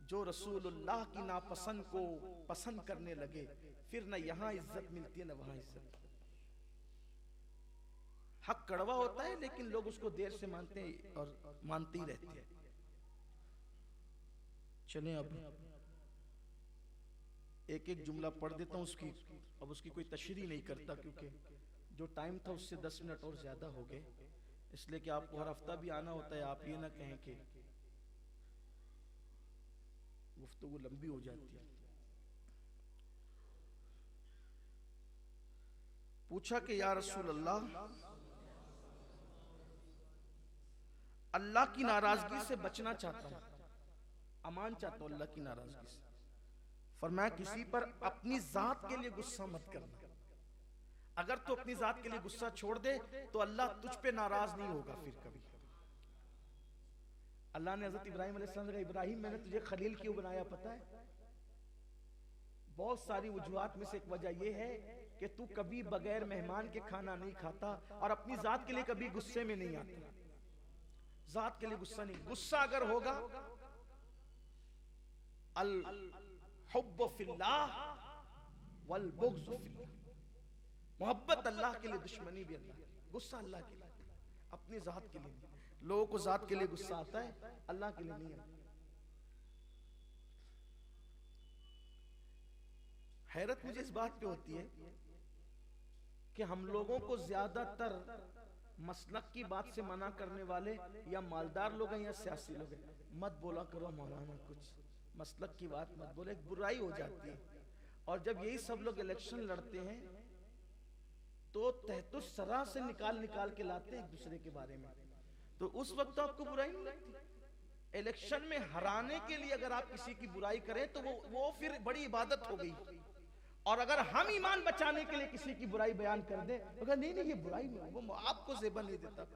जो रसूलुल्लाह की नापसंद को पसंद करने लगे फिर न यहां इज्जत मिलती है न वहां इज्जत। हक कड़वा होता है लेकिन लोग उसको देर से मानते हैं और मानते ही रहते हैं। चलें अब एक एक जुमला पढ़ देता हूं उसकी, अब उसकी कोई तशरीह नहीं करता क्योंकि जो टाइम था उससे 10 मिनट और ज्यादा हो गए, इसलिए कि आपको हर हफ्ता भी आना होता है, आप ये ना कहें कि गुफ्तगू लंबी हो जाती है। पूछा कि या रसूल अल्लाह, अल्लाह की नाराजगी से बचना चाहता हूं, अमान चाहता हूं अल्लाह की नाराजगी से। फरमाया किसी पर अपनी जात के लिए गुस्सा मत करना, अगर तू अपनी जात के लिए गुस्सा छोड़ दे तो अल्लाह तुझ पे नाराज नहीं होगा फिर कभी। अल्लाह ने हजरत इब्राहिम अलैहिस्सलाम से कहा इब्राहिम मैंने तुझे खलील क्यों बनाया पता है? बहुत सारी वजूहात में से एक वजह यह है कि तू कभी बगैर मेहमान के खाना नहीं खाता और अपनी जात के लिए कभी गुस्से में नहीं आता। जात के लिए गुस्सा नहीं, गुस्सा अगर होगा अल हुब्बु फिल्लाह वल बुग़्ज़ु फिल्लाह, मोहब्बत अल्लाह के लिए दुश्मनी भी अल्लाह। गुस्सा अल्लाह के लिए, अपनी जात के लिए नहीं। लोगों को जात के लिए गुस्सा आता है, अल्लाह के लिए नहीं आता। हैरत मुझे इस बात पे होती है कि हम लोगों को ज्यादातर मसलक की बात से मना करने वाले या मालदार लोग हैं या सियासी लोग हैं। मत बोला करो मौलाना, कुछ मसलक की बात मत बोले, एक बुराई हो जाती है। और जब यही सब लोग इलेक्शन लड़ते हैं तो तहतुस सरा से निकाल निकाल के लाते हैं एक दूसरे के बारे में, तो उस वक्त तो आपको बुराई नहीं लगती। इलेक्शन में हराने के लिए अगर आप किसी की बुराई करें तो वो फिर बड़ी इबादत हो गई। और अगर हम ईमान बचाने के लिए किसी की बुराई बयान कर दें तो अगर नहीं नहीं ये बुराई नहीं, वो आपको ज़ेबा नहीं देता।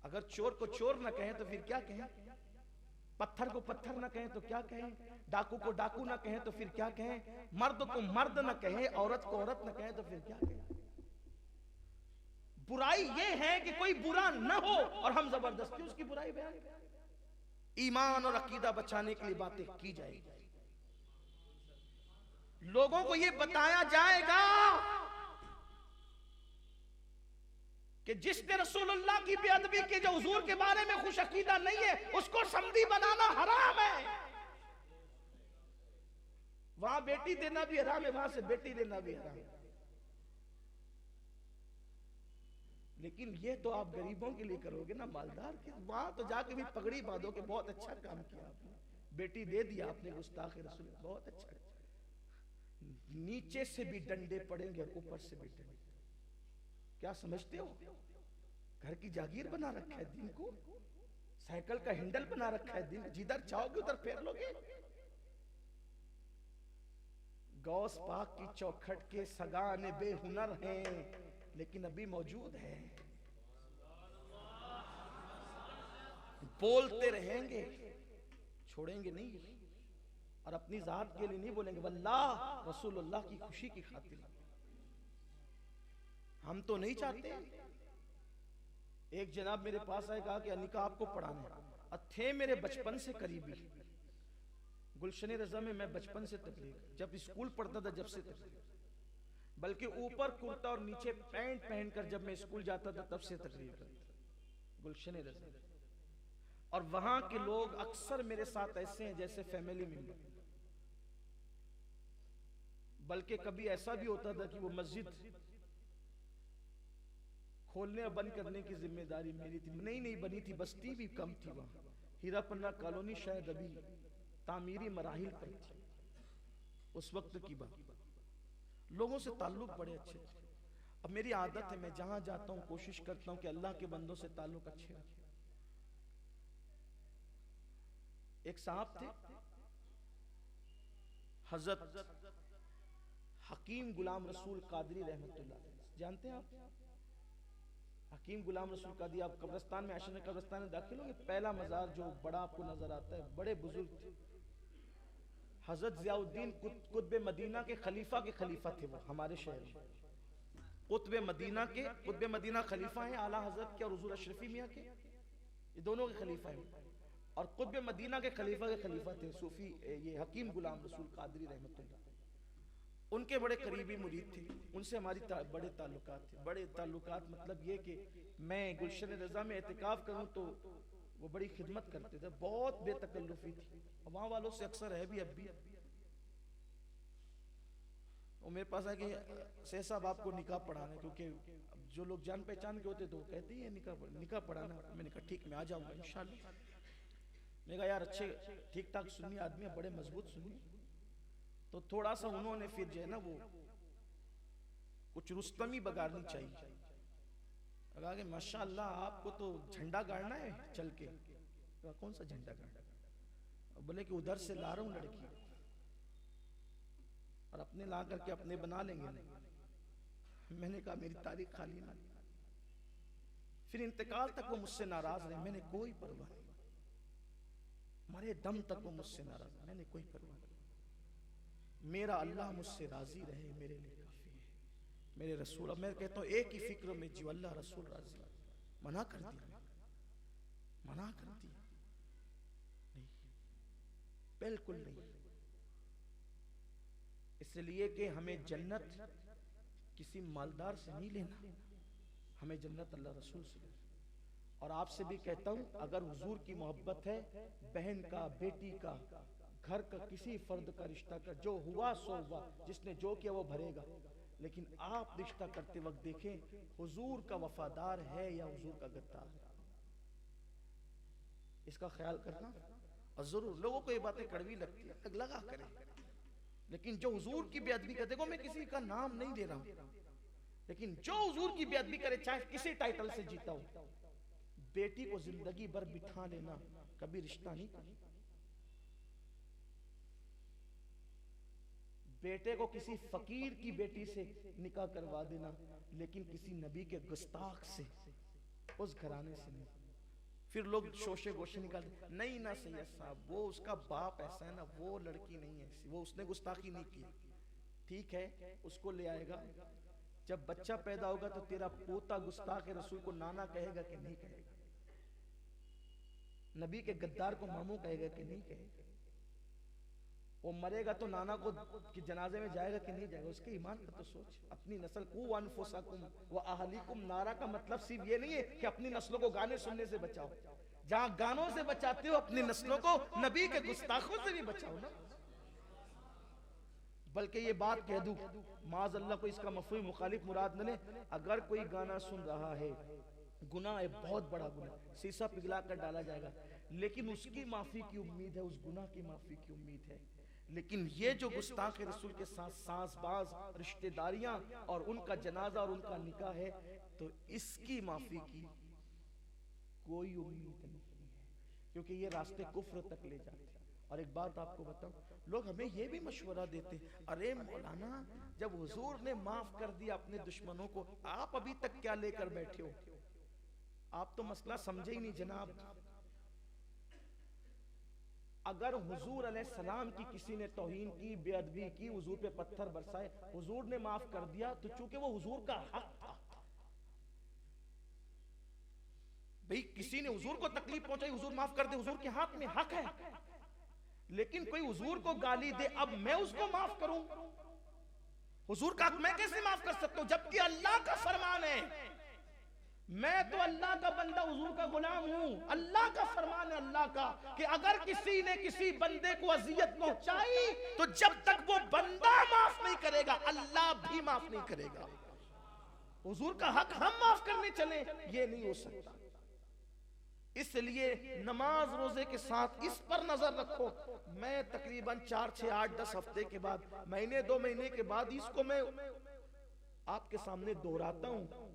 अगर चोर को चोर ना कहें तो फिर क्या कहें, पत्थर को पत्थर ना कहें तो क्या कहें, डाकू को डाकू ना कहें तो फिर क्या कहें, मर्द को मर्द ना कहें, औरत को औरत ना कहें तो फिर क्या कहें। बुराई ये है कि कोई बुरा ना हो और हम जबरदस्ती उसकी बुराई बयान करें। ईमान और अकीदा बचाने के लिए बातें की जाएगी, लोगों को यह बताया जाएगा कि जिसने रसूलुल्लाह की बेअदबी की, जो हुजूर के बारे में खुश अकीदा नहीं है, उसको समधी बनाना हराम है। वहां बेटी देना भी हराम है, वहां से बेटी देना भी हराम है। लेकिन ये तो आप गरीबों के लिए करोगे ना, मालदार के वहां तो जाके भी पगड़ी बांधो के बहुत अच्छा काम किया आपने, बेटी दे दिया आपने, गुस्ताख रसूल, बहुत अच्छा। नीचे से भी डंडे पड़ेंगे और ऊपर से भी डंडे। क्या समझते हो, घर की जागीर बना रखा है दिन को, साइकिल का हैंडल बना रखा है दिन, जिधर चाहोगे उधर फेर लोगे। गौस पाक की चौखट के सगाने बेहुनर हैं लेकिन अभी मौजूद है, बोलते रहेंगे, छोड़ेंगे नहीं। और अपनी जात के लिए नहीं बोलेंगे, वल्लाह रसूलुल्लाह की खुशी की खातिर। हम तो नहीं चाहते। एक जनाब मेरे पास आए, कहा कि अनिका आपको पढ़ाना थे मेरे बचपन से करीबी, गुलशन रजा में मैं बचपन से तबलीग, जब स्कूल पढ़ता था जब से तबलीग, बल्कि ऊपर कुर्ता और नीचे पैंट पहनकर जब मैं स्कूल जाता था तब से तबलीग करता, गुलशन रजा। और वहां के लोग अक्सर मेरे साथ ऐसे हैं जैसे फैमिली मेंबर। बल्कि कभी ऐसा भी होता था कि वो मस्जिद खोलने और बंद करने की जिम्मेदारी मेरी थी, नहीं बनी थी, बस्ती भी कम थी वहां, हीरा पन्ना कॉलोनी शायद अभी तामीरी मराहिल पर थी उस वक्त की बात। लोगों से ताल्लुक बड़े अच्छे थे। अब मेरी आदत है, मैं जहां जाता हूं कोशिश करता हूं कि अल्लाह के बंदों से ताल्लुक अच्छे रखें। एक साहब थे हजरत हकीम गुलाम रसूल कादरी रहमतुल्लाह, जानते हैं आप हकीम गुलाम रसूल कादरी? आप कब्रिस्तान में, आशिक कब्रिस्तान में दाखिल होंगे, पहला मजार जो बड़ा आपको नजर आता है, बड़े बुजुर्ग थे। हजरत जियाउद्दीन कुतुब मदीना के खलीफा थे वो हमारे शहर में। कुतुब मदीना खलीफा हैं आला हजरत के और हुजूर अशरफी मियां के, ये दोनों के खलीफा हैं। और कुतुब मदीना के खलीफा थे सूफी ये हकीम गुलाम रसूल कादरी रहमतुल्लाह, उनके बड़े करीबी मुरीद थे, उनसे हमारी बड़े ताल्लुकात थे। बड़े ताल्लुकात मतलब ये कि मैं गुलशन रजा में एहतिकाफ करूं तो वो बड़ी खिदमत करते थे, बहुत बेतकल्लुफी थी। वहां वालों से अक्सर है भी, अब भी वो मेरे पास है कि शेख साहब आपको निकाह पढ़ाना है, क्योंकि जो लोग जान पहचान के होते तो वो कहते हैं निकाह पढ़ाना। मैंने कहा ठीक, मैं आ जाऊंगा इंशाल्लाह। मैंने कहा यार अच्छे ठीक ठाक सुन्नी आदमी है, बड़े मजबूत सुन्नी, तो थोड़ा सा उन्होंने फिर जो है ना वो कुछ रुस्तमी बगाड़नी चाहिए। कहा कि माशाअल्लाह आपको तो झंडा गाड़ना है चल के। कहा कौन सा झंडा गाड़ना? बोले कि उधर से ला रहा हूं लड़की और अपने ला करके अपने बना लेंगे। मैंने कहा मेरी तारीख खाली ना। फिर इंतकाल तक वो मुझसे नाराज रहे, मैंने कोई परवाह नहीं, मरे दम तक वो मुझसे नाराज, मैंने कोई परवाह नहीं। मेरा अल्लाह मुझसे राजी रहे मेरे लिए काफी है, मेरे रसूल। अब मैं कहता हूँ एक ही फिक्र में जीव, अल्लाह रसूल राजी। मना कर दिया, मना कर दिया, नहीं बिल्कुल नहीं। इसलिए कि हमें जन्नत किसी मालदार से नहीं लेना, हमें जन्नत अल्लाह रसूल से। और आपसे भी कहता हूं, अगर हुजूर की मोहब्बत है, बहन का, बेटी का, घर का, किसी फर्द का रिश्ता का, जो हुआ सो हुआ, जिसने जो किया वो भरेगा। लेकिन आप रिश्ता करते वक्त देखें हुजूर का वफादार है या हुजूर का गद्दार है, इसका ख्याल करना। और जरूर लोगों को ये बातें कड़वी लगती है, लगा करें, लेकिन जो हुजूर की बेअदबी करे, देखो मैं किसी का नाम नहीं ले रहा हूं, लेकिन जो हुजूर की बेअदबी करे, चाहे किसी टाइटल से जीता हो, बेटी को जिंदगी भर बिठा लेना कभी रिश्ता नहीं करना। बेटे को किसी फकीर की बेटी से निकाह करवा देना, लेकिन किसी नबी के गुस्ताख से, उस घराने से नहीं। फिर लोग शोशे गोशे निकालते, नहीं ना सैयद साहब, वो उसका बाप ऐसा है ना, वो लड़की नहीं है ऐसी, वो उसने गुस्ताखी नहीं की। ठीक है, उसको ले आएगा, जब बच्चा पैदा होगा तो तेरा पोता गुस्ताख रसूल को नाना कहेगा कि नहीं कहेगा? नबी के गद्दार को मामू कहेगा कि नहीं कहेगा? वो मरेगा तो नाना को कि जनाजे में जाएगा कि नहीं जाएगा? उसके ईमान का तो सोच। अपनी नस्ल कू अनफुसकुम व अहलीकुम नारा का मतलब सिर्फ ये नहीं है कि अपनी नस्लों को गाने सुनने से बचाओ। जहां गानों से बचाते हो अपनी नस्लों को, नबी के गुस्ताखों से भी बचाओ ना। बल्कि ये बात कह दूं, माज अल्लाह को इसका मफहूम मुखालिफ मुराद न ले, अगर कोई गाना सुन रहा है, गुनाह है, बहुत बड़ा गुनाह, शीशा पिघला कर डाला जाएगा, लेकिन उसकी माफी की उम्मीद है, उस गुनाह की माफी की उम्मीद है। लेकिन ये जो गुस्ताख रसूल के साथ सांसबाज रिश्तेदारियां और उनका जनाजा और उनका निकाह है, तो इसकी माफी की कोई उम्मीद नहीं है, क्योंकि ये रास्ते कुफ्र तक ले जाते हैं। और एक बात आपको बताऊं, लोग हमें ये भी मशवरा देते, अरे मौलाना जब हुजूर ने माफ कर दिया अपने दुश्मनों को, आप अभी तक क्या लेकर बैठे हो? आप तो मसला समझे ही नहीं जनाब। अगर हुजूर अलैहिस्सलाम की किसी ने तौहीन की, बेअदबी की, हुजूर पे पत्थर बरसाए, हुजूर ने माफ कर दिया, तो चूंकि वो हुजूर का हक था, भाई किसी ने हुजूर को तकलीफ पहुंचाई, हुजूर माफ कर दे, हुजूर के हाथ में हक है। लेकिन कोई हुजूर को गाली दे, अब मैं उसको माफ करूं? हुजूर का हक मैं कैसे माफ कर सकता हूं? जबकि अल्लाह का फरमान है, मैं तो अल्लाह का बंदा, हुजूर का गुलाम हूं। अल्लाह का फरमान है, अल्लाह का, कि अगर किसी ने किसी बंदे को अजियत पहुंचाई, तो जब तक वो बंदा माफ नहीं करेगा, अल्लाह भी माफ नहीं करेगा। हुजूर का हक हम माफ करने चले, ये नहीं हो सकता। इसलिए नमाज रोजे के साथ इस पर नजर रखो। मैं तकरीबन 4, 6, 8, 10 हफ्ते के बाद, महीने 2 महीने के बाद इसको मैं आपके सामने दोहराता हूं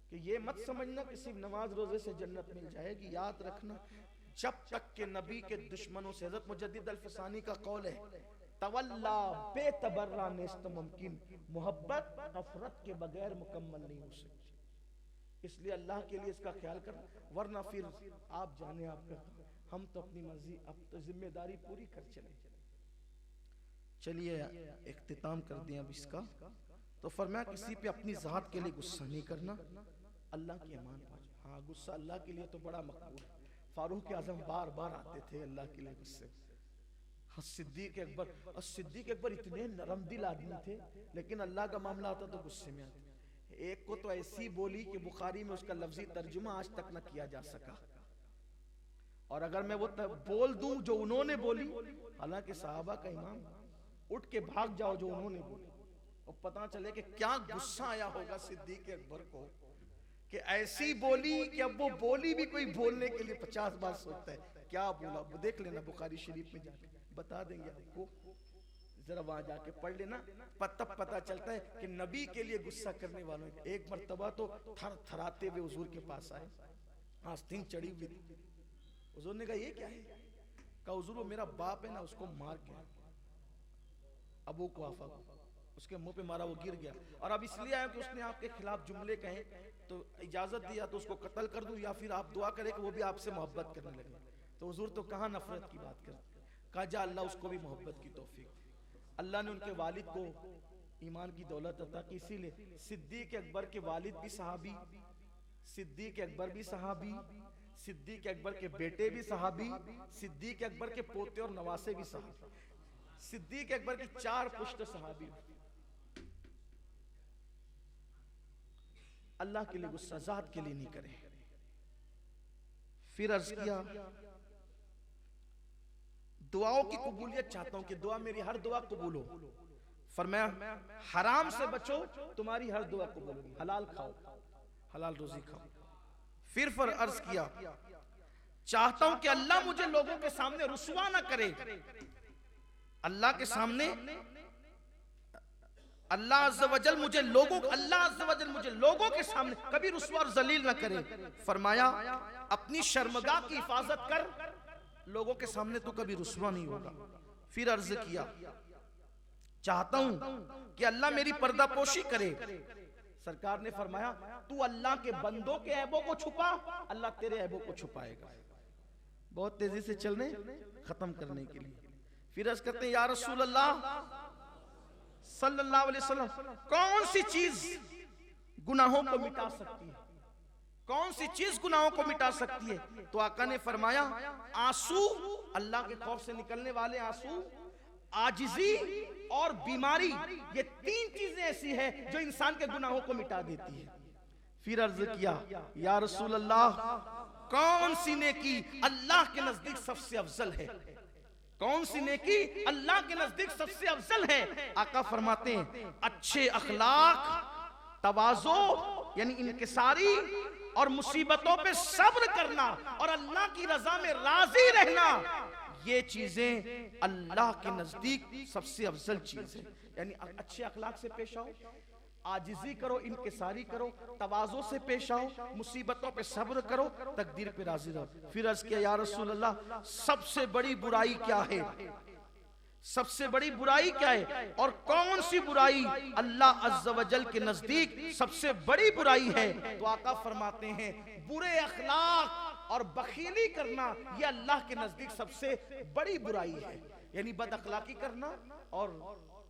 कि ये मत समझना कि सिर्फ नमाज रोजे से जन्नत मिल जाएगी। याद रखना, जब तक के नबी के दुश्मनों से, हज़रत मुजद्दिद अल-फसानी का कौल है, तवल्ला बेतबर्रा नेस्त मुमकिन, मोहब्बत नफरत के बगैर मुकम्मल नहीं हो सकती। इसलिए अल्लाह के लिए इसका ख्याल करना, वरना फिर आप जाने आपका, हम तो अपनी मर्जी, अब तो जिम्मेदारी पूरी कर चले। चलिए इख्तिताम कर दिया अब इसका। तो फरमाया किसी पे अपनी जात के लिए गुस्सा नहीं करना, अल्लाह की अमान पा जाओ। हाँ, गुस्सा अल्लाह के लिए तो बड़ा मकबूल है। फारूक आजम बार बार आते थे अल्लाह के लिए गुस्से। हाँ, सिद्दीक अकबर इतने नरम दिल आदमी थे, लेकिन अल्लाह का मामला आता तो गुस्से में आते। एक को तो ऐसी बोली कि बुखारी में उसका लफ्जी तर्जुमा आज तक न किया जा सका। और अगर मैं वो बोल दूं जो उन्होंने बोली, हालांकि साहबा का इमाम, उठ के भाग जाओ जो उन्होंने बोली, और पता चले कि क्या गुस्सा आया होगा सिद्दीक अकबर को कि ऐसी बोली कि अब वो बोली भी कोई बोलने के लिए 50 बार सोचता है क्या बोला। वो देख लेना बुखारी शरीफ में जाके बता देंगे आपको, जरा वहां जाके पढ़ लेना, तब पता चलता है कि नबी के लिए गुस्सा करने वालों। एक मर्तबा तो थर थराते हुए हुजूर के पास आए, आस्तीन चढ़ी हुई थी। हुजूर ने कहा ये क्या है? कहा हुजूर वो मेरा बाप है ना, उसको मार गया, अबू कुहाफा को, उसके मुंह पे मारा, वो गिर गया। और अब इसलिए आया कि उसने आपके खिलाफ जुमले कहे, तो इजाजत दिया तो उसको कत्ल कर दूं, या फिर आप दुआ करें कि वो भी आपसे मोहब्बत करने लगे। तो हुजूर तो कहाँ नफरत की बात करते, कहा जा अल्लाह उसको भी मोहब्बत की तौफीक। अल्लाह ने उनके वालिद को ईमान की दौलत अता की, इसीलिए सिद्दीक अकबर के वालिद भी सहाबी, सिद्दीक अकबर भी सहाबी, सिद्दीक अकबर के बेटे भी सहाबी, सिद्दीक अकबर के पोते और नवासे भी सहाबी, सिद्दीक अकबर की 4 पुश्त सहाबी। अल्लाह के लिए गुस्सा, जात के लिए नहीं करें। फिर अर्ज किया दुआओं की कबूलियत चाहता हूं कि दुआ मेरी हर दुआ कबूल हो। फरमाया हराम से बचो, तुम्हारी हर दुआ कबूल होगी। हलाल खाओ, हलाल रोजी खाओ। फिर अर्ज किया चाहता हूं कि अल्लाह मुझे लोगों के सामने रुसवा ना करे। अल्लाह के सामने अल्लाह अज़्ज़ व जल मुझे लोगों के सामने कभी रुसवा और जलील ना करे। फरमाया अपनी शर्मगाह की हिफाजत कर, लोगों के सामने तो कभी रुसवा नहीं होगा। फिर अर्ज किया चाहता हूं कि अल्लाह मेरी पर्दापोशी करे। सरकार ने फरमाया तू अल्लाह के बंदों के ऐबों को छुपा, अल्लाह तेरे ऐबों को छुपाएगा। बहुत तेजी से चलने खत्म करने के लिए फिर अर्ज करते हैं या रसूल अल्लाह सल्लल्लाहु अलैहि वसल्लम, कौन सी चीज गुनाहों को मिटा सकती है? कौन सी चीज गुनाहों को मिटा सकती है? तो आका ने फरमाया आंसू, अल्लाह के खौफ से निकलने वाले आंसू, आजिजी और बीमारी, ये तीन चीजें ऐसी हैं जो इंसान के गुनाहों को मिटा देती है। फिर अर्ज किया या रसूल अल्लाह, कौन सी नेकी अल्लाह के नजदीक सबसे अफजल है? कौन सी नेकी अल्लाह के नजदीक सबसे अफजल है? आका फरमाते हैं अच्छे अखलाक, तवाज़ो यानी इनकिसारी और मुसीबतों पे सब्र करना और अल्लाह की रजा में राजी रहना, ये चीजें अल्लाह के नजदीक सबसे अफजल चीज है। यानी अच्छे अखलाक से पेश आओ, आजिजी करो, इनकिसारी करो, तवाज़ो से पेश आओ, मुसीबतों पे सब्र करो, तकदीर पे राजी रहो। फिर अर्ज किया या रसूल अल्लाह, सबसे बड़ी बुराई क्या है? सबसे बड़ी बुराई क्या है? और कौन सी बुराई अल्लाह अज़्ज़ व जल के नजदीक सबसे बड़ी बुराई है? तो आका फरमाते हैं बुरे अखलाक और बखीली करना, यह अल्लाह के नजदीक सबसे बड़ी बुराई है। यानी बद अखलाकी करना और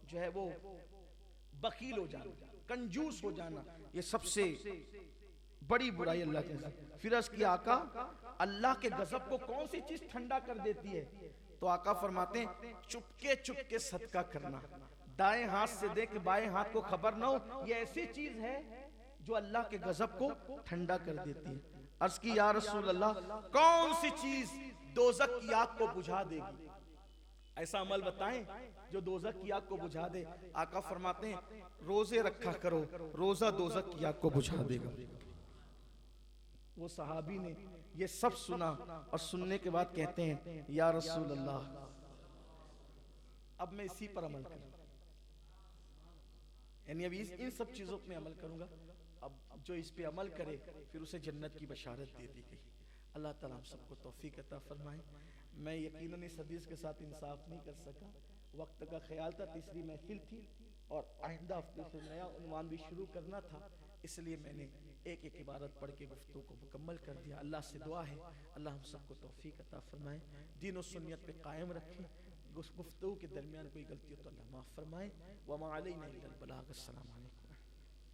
जो है वो बखील हो जाना, कंजूस हो जाना, ये सबसे बड़ी बुराई अल्लाह के नजदीक। फिर अर्ज किया आका अल्लाह के गजब को कौन सी चीज ठंडा कर देती है? तो आका फरमाते हैं चुपके चुपके सदका करना, दाएं हाथ से दे के बाएं हाथ को खबर ना हो, ये ऐसी चीज है जो अल्लाह के गजब को ठंडा कर देती है। अर्ज की या रसूल अल्लाह, कौन सी चीज दोजख की आग को बुझा देगी? ऐसा अमल बताएं जो दोजख की आग को बुझा दे। आका फरमाते हैं रोजे रखा करो, रोजा दोजख की आग को बुझा देगा। वो सहाबी ने ये सब सुना और सुनने के बाद कहते हैं या रसूल अल्लाह, अब मैं इसी पर अमल करूंगा, यानी अभी इन सब चीजों पे अमल करूंगा। अब जो इस पे अमल करे फिर उसे जन्नत की बशारत दे दी गई। अल्लाह ताला हम सबको तौफीक अता फरमाए। मैं यकीनन इस हदीस के साथ इंसाफ नहीं कर सका, वक्त का ख्याल था, तीसरी महफिल थी और आइंदा हफ्ते से नया उन्वान भी शुरू करना था, इसलिए मैंने एक एक इबारत पढ़ के गुफ्तगू को मुकम्मल कर दिया। अल्लाह से दुआ है अल्लाह हम सबको तौफीक अता फरमाए, दीन और सुन्नियत पे कायम रखें, गुफ्तगू के दरमियान कोई गलती हो तो अल्लाह माफ़ फरमाए। व मा अलैना इल्लल बलाग। अस्सलाम।